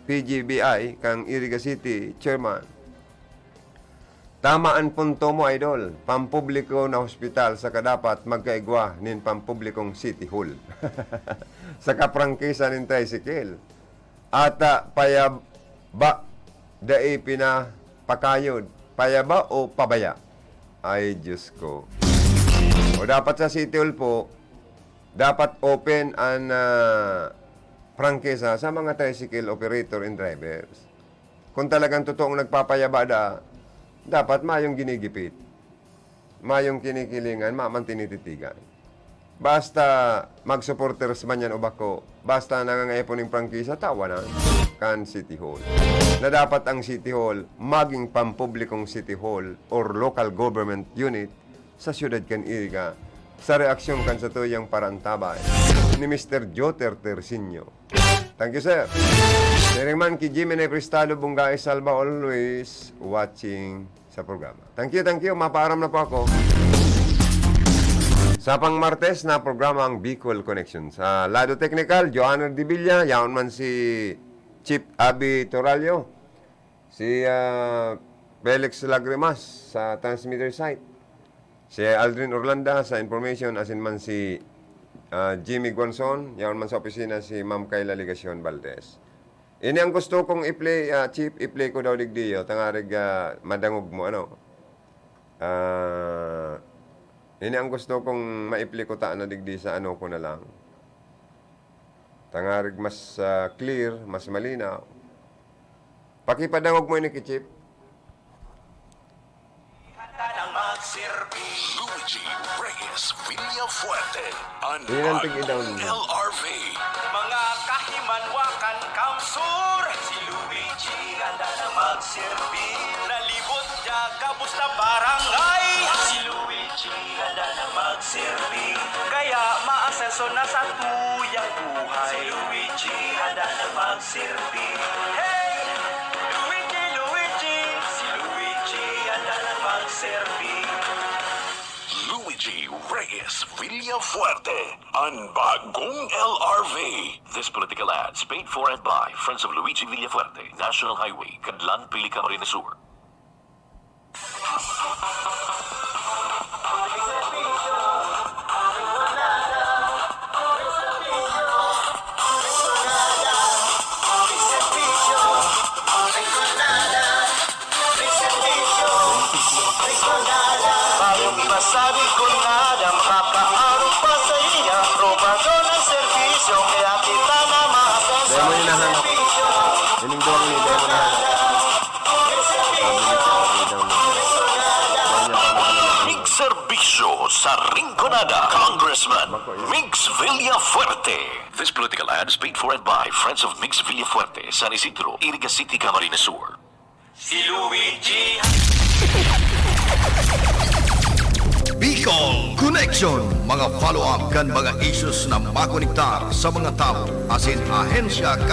PGBI, kang Iriga City Chairman. Tamaan punto mo, idol. Pampubliko na hospital sa kadapat magkaigwa nin pampublikong City Hall. Sa kaprangkisa nin tricycle. Ata payaba dai pinapakayod. Payaba o pabaya? Ay, Diyos ko. O dapat sa City Hall po, dapat open ang prangkisa sa mga tricycle operator and drivers. Kung talagang totoong nagpapayaba dapat mayong ginigipit. Mayong kinikilingan, mamantinititigan. Basta mag-supporters man yan o bako, basta nangangayapon ng prangkisa, tawa na kan City Hall. Na dapat ang City Hall maging pampublikong City Hall or local government unit sa siyudad kan Iriga sa reaksyon kan sa tuyang parantabay ni Mr. Joter Tersinio. Thank you, sir. Sering ki Jimene Prestado Bungay Salva, always watching sa programa. Thank you. Mapaaram na po ako. Sa pang Martes na programa ang Bicol Connection. Sa lado technical, Joanna Divilla, yaon man si Chief Abby Toralio, si Felix Lagrimas sa transmitter site, si Aldrin Orlanda sa information, asin man si Jimmy Gonzon, yaon man sa opisina si Ma'am Kayla Ligacion Valdez. Ini ang gusto kong i-play, Chief, i-play ko daw digdiyo, tangarig madangog mo, ano? Ini ang gusto kong ma-i-play ko taan na digdi sa ano ko na lang. Tangarig mas clear, mas malinaw. Pakipadangog mo ini, Chief. Luigi Reyes Villafuerte, Tinantig i-down mo. LRV. Mga kahimanwakan kamsur, si Luigi ganda na magsilbi. Nalibot niya kabus na barangay, si Luigi ganda na magsilbi. Kaya maasenso na sa tuyang buhay, si Luigi ganda na magsilbi. Hey! Luigi, si Luigi ganda na magsilbi. Luigi Reyes Villafuerte, ang bagong LRV. This political ad is paid for and by Friends of Luigi Villafuerte, National Highway, Cadlan, Pili, Camarines Sur. Masabi ko nada, makakaarong pa sa iya. Probado ng servisyo, kaya kita na maasenso. Demo yung nahanap. Ining doang ni demo nahanap. Mig Serbisyo sa Rinconada, Congressman Mix Villafuerte. This political ad is paid for and by Friends of Mix Villafuerte, San Isidro, Iriga City, Camarines Sur. Si Luigi. Bicol Connection, mga follow-up kan mga issues na makonektar sa mga tao asin ahensya kan